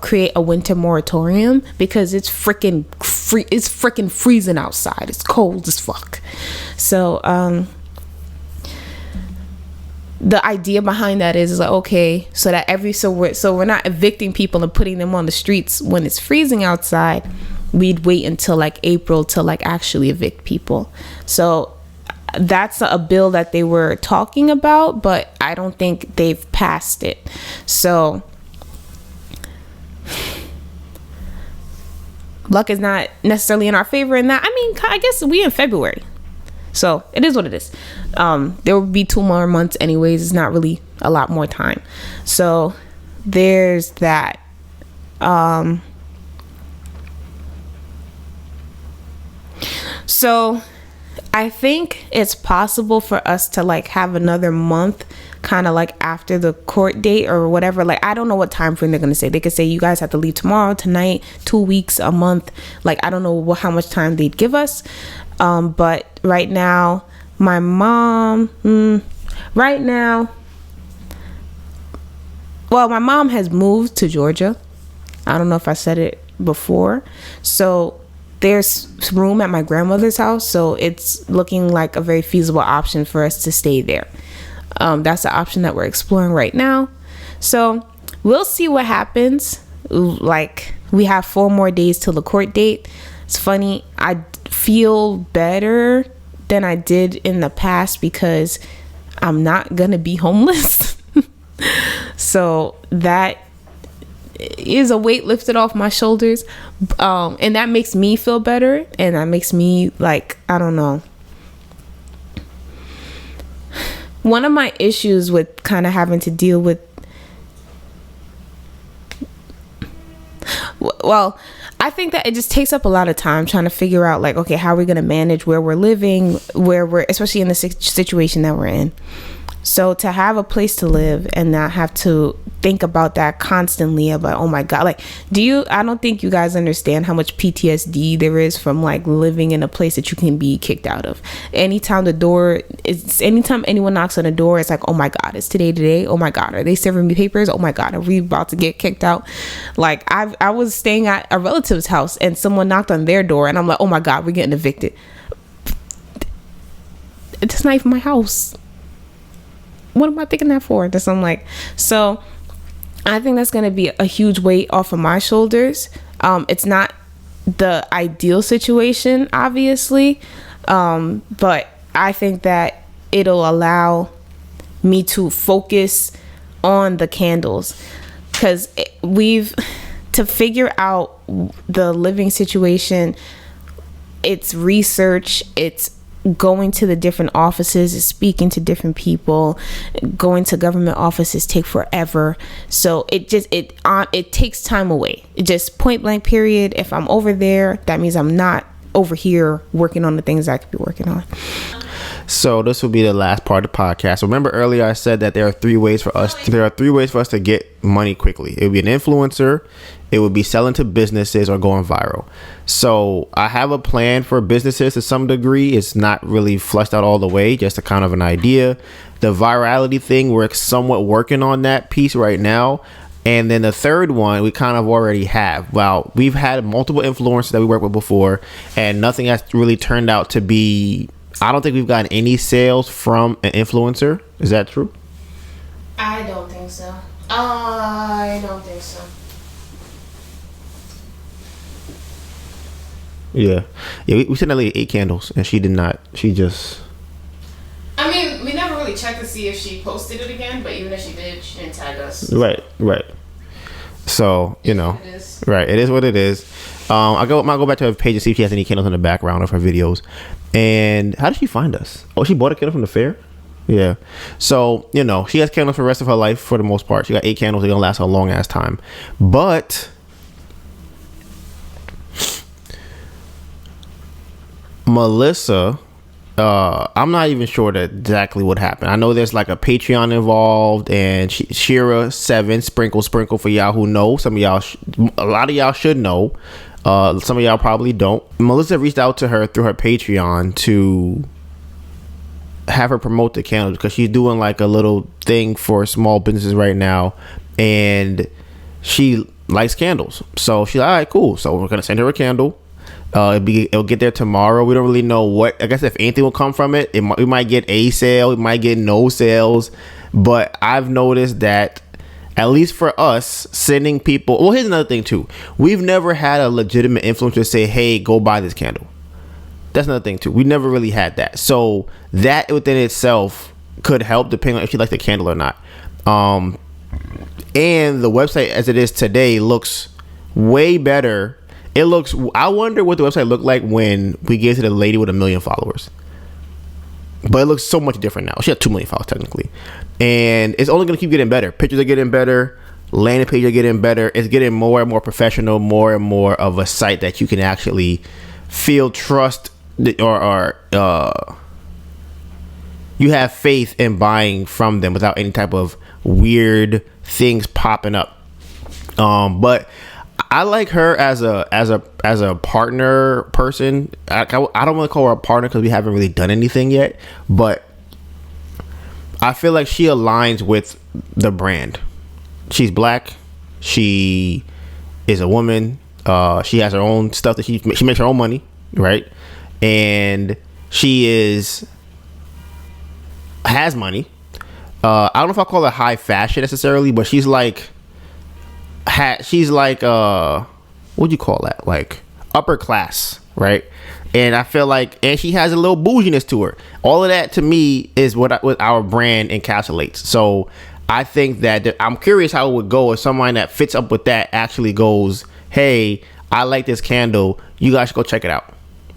[SPEAKER 3] create a winter moratorium, because it's freaking freezing outside. It's cold as fuck. So the idea behind that is like, okay, so that we're not evicting people and putting them on the streets when it's freezing outside. We'd wait until like April to like actually evict people. So that's a bill that they were talking about, but I don't think they've passed it. So luck is not necessarily in our favor in that. I mean, I guess we in February, so it is what it is. There will be 2 more months anyways. It's not really a lot more time. So there's that. So I think it's possible for us to like have another month kind of like after the court date or whatever. Like, I don't know what time frame they're going to say. They could say you guys have to leave tomorrow, tonight, 2 weeks, a month. Like, I don't know how much time they'd give us. But right now, my mom, my mom has moved to Georgia. I don't know if I said it before. So there's room at my grandmother's house, so it's looking like a very feasible option for us to stay there. That's the option that we're exploring right now. So we'll see what happens. Like, we have 4 more days till the court date. It's funny, I feel better than I did in the past because I'm not gonna be homeless. So that is a weight lifted off my shoulders, and that makes me feel better, and that makes me like, I don't know. One of my issues with kind of having to deal with, well, I think that it just takes up a lot of time trying to figure out like, okay, how are we going to manage where we're living, especially in the situation that we're in. So to have a place to live and not have to think about that constantly about, oh my God, like, I don't think you guys understand how much PTSD there is from like living in a place that you can be kicked out of. Anytime anyone knocks on the door, it's like, oh my God, is today? Oh my God, are they serving me papers? Oh my God, are we about to get kicked out? Like, I was staying at a relative's house and someone knocked on their door and I'm like, oh my God, we're getting evicted. It's not even my house. What am I thinking that for? That's, I'm like, so I think that's going to be a huge weight off of my shoulders. It's not the ideal situation, obviously. But I think that it'll allow me to focus on the candles, because to figure out the living situation, it's research, it's going to the different offices, speaking to different people, going to government offices take forever. So it takes time away. It just point blank period. If I'm over there, that means I'm not over here working on the things I could be working on.
[SPEAKER 2] So this will be the last part of the podcast. Remember earlier I said that there are 3 ways for us to get money quickly. It would be an influencer, it would be selling to businesses, or going viral. So I have a plan for businesses to some degree. It's not really fleshed out all the way, just a kind of an idea. The virality thing, we're somewhat working on that piece right now. And then the third one, we kind of already have. Well, we've had multiple influencers that we worked with before, and nothing has really turned out to be, I don't think we've gotten any sales from an influencer. Is that true?
[SPEAKER 1] I don't think so.
[SPEAKER 2] Yeah, we sent Ellie 8 candles, and she did not. She just...
[SPEAKER 1] I mean, we never really checked to see if she posted it again, but even if she did, she didn't tag us.
[SPEAKER 2] Right. So, you know, right, it is what it is. I'll go back to her page and see if she has any candles in the background of her videos. And how did she find us? Oh, she bought a candle from the fair? Yeah. So, you know, she has candles for the rest of her life for the most part. She got 8 candles. They're going to last her a long ass time. But Melissa, I'm not even sure that exactly what happened. I know there's like a Patreon involved, and Shira 7 sprinkle for y'all who know. Some of y'all, a lot of y'all should know. Some of y'all probably don't. Melissa reached out to her through her Patreon to have her promote the candles, because she's doing like a little thing for small businesses right now, and she likes candles. So she's like, all right, cool. So we're gonna send her a candle. It'll get there tomorrow. We don't really know what. I guess if anything will come from it, we might get a sale. We might get no sales. But I've noticed that, at least for us, sending people. Well, here's another thing too. We've never had a legitimate influencer say, "Hey, go buy this candle." That's another thing too. We never really had that. So that within itself could help, depending on if you like the candle or not. And the website as it is today looks way better. I wonder what the website looked like when we gave to the lady with 1 million followers. But it looks so much different now. She had 2 million followers technically. And it's only going to keep getting better. Pictures are getting better. Landing pages are getting better. It's getting more and more professional, more and more of a site that you can actually feel trust or you have faith in buying from them without any type of weird things popping up. But I like her as a partner person. I don't want to call her a partner because we haven't really done anything yet, but I feel like she aligns with the brand. She's black. She is a woman. She has her own stuff that she makes her own money, right? And she has money. I don't know if I call her high fashion necessarily, but she's like what do you call that? Like upper class, right? And I feel like, and she has a little bouginess to her. All of that to me is what our brand encapsulates. So I think that I'm curious how it would go if someone that fits up with that actually goes, "Hey, I like this candle. You guys should go check it out."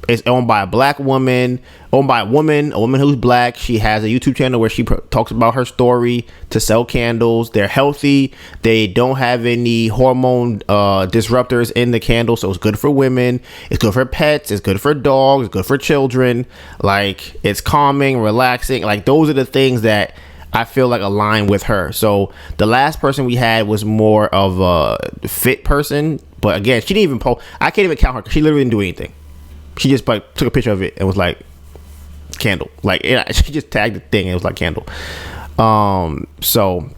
[SPEAKER 2] It's owned by a black woman, a woman who's black. She has a YouTube channel where she talks about her story to sell candles. They're healthy. They don't have any hormone disruptors in the candle, so it's good for women. It's good for pets. It's good for dogs. It's good for children. Like, it's calming, relaxing. Like, those are the things that I feel like align with her. So the last person we had was more of a fit person, but again, she didn't even post. I can't even count her because she literally didn't do anything. She just like took a picture of it and was like, candle. Like, she just tagged the thing and it was like, candle. So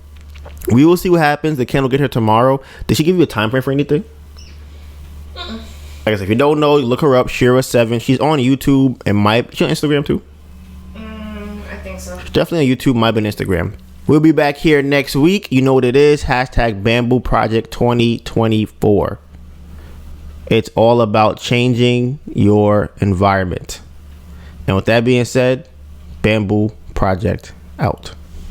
[SPEAKER 2] we will see what happens. The candle get here tomorrow. Did she give you a time frame for anything? Like I said, if you don't know, look her up, Shira7. She's on YouTube and she's on Instagram too.
[SPEAKER 1] I think so.
[SPEAKER 2] She's definitely on YouTube, might be on Instagram. We'll be back here next week. You know what it is. Hashtag Bamboo Project 2024. It's all about changing your environment. And with that being said, Bamboo Project out.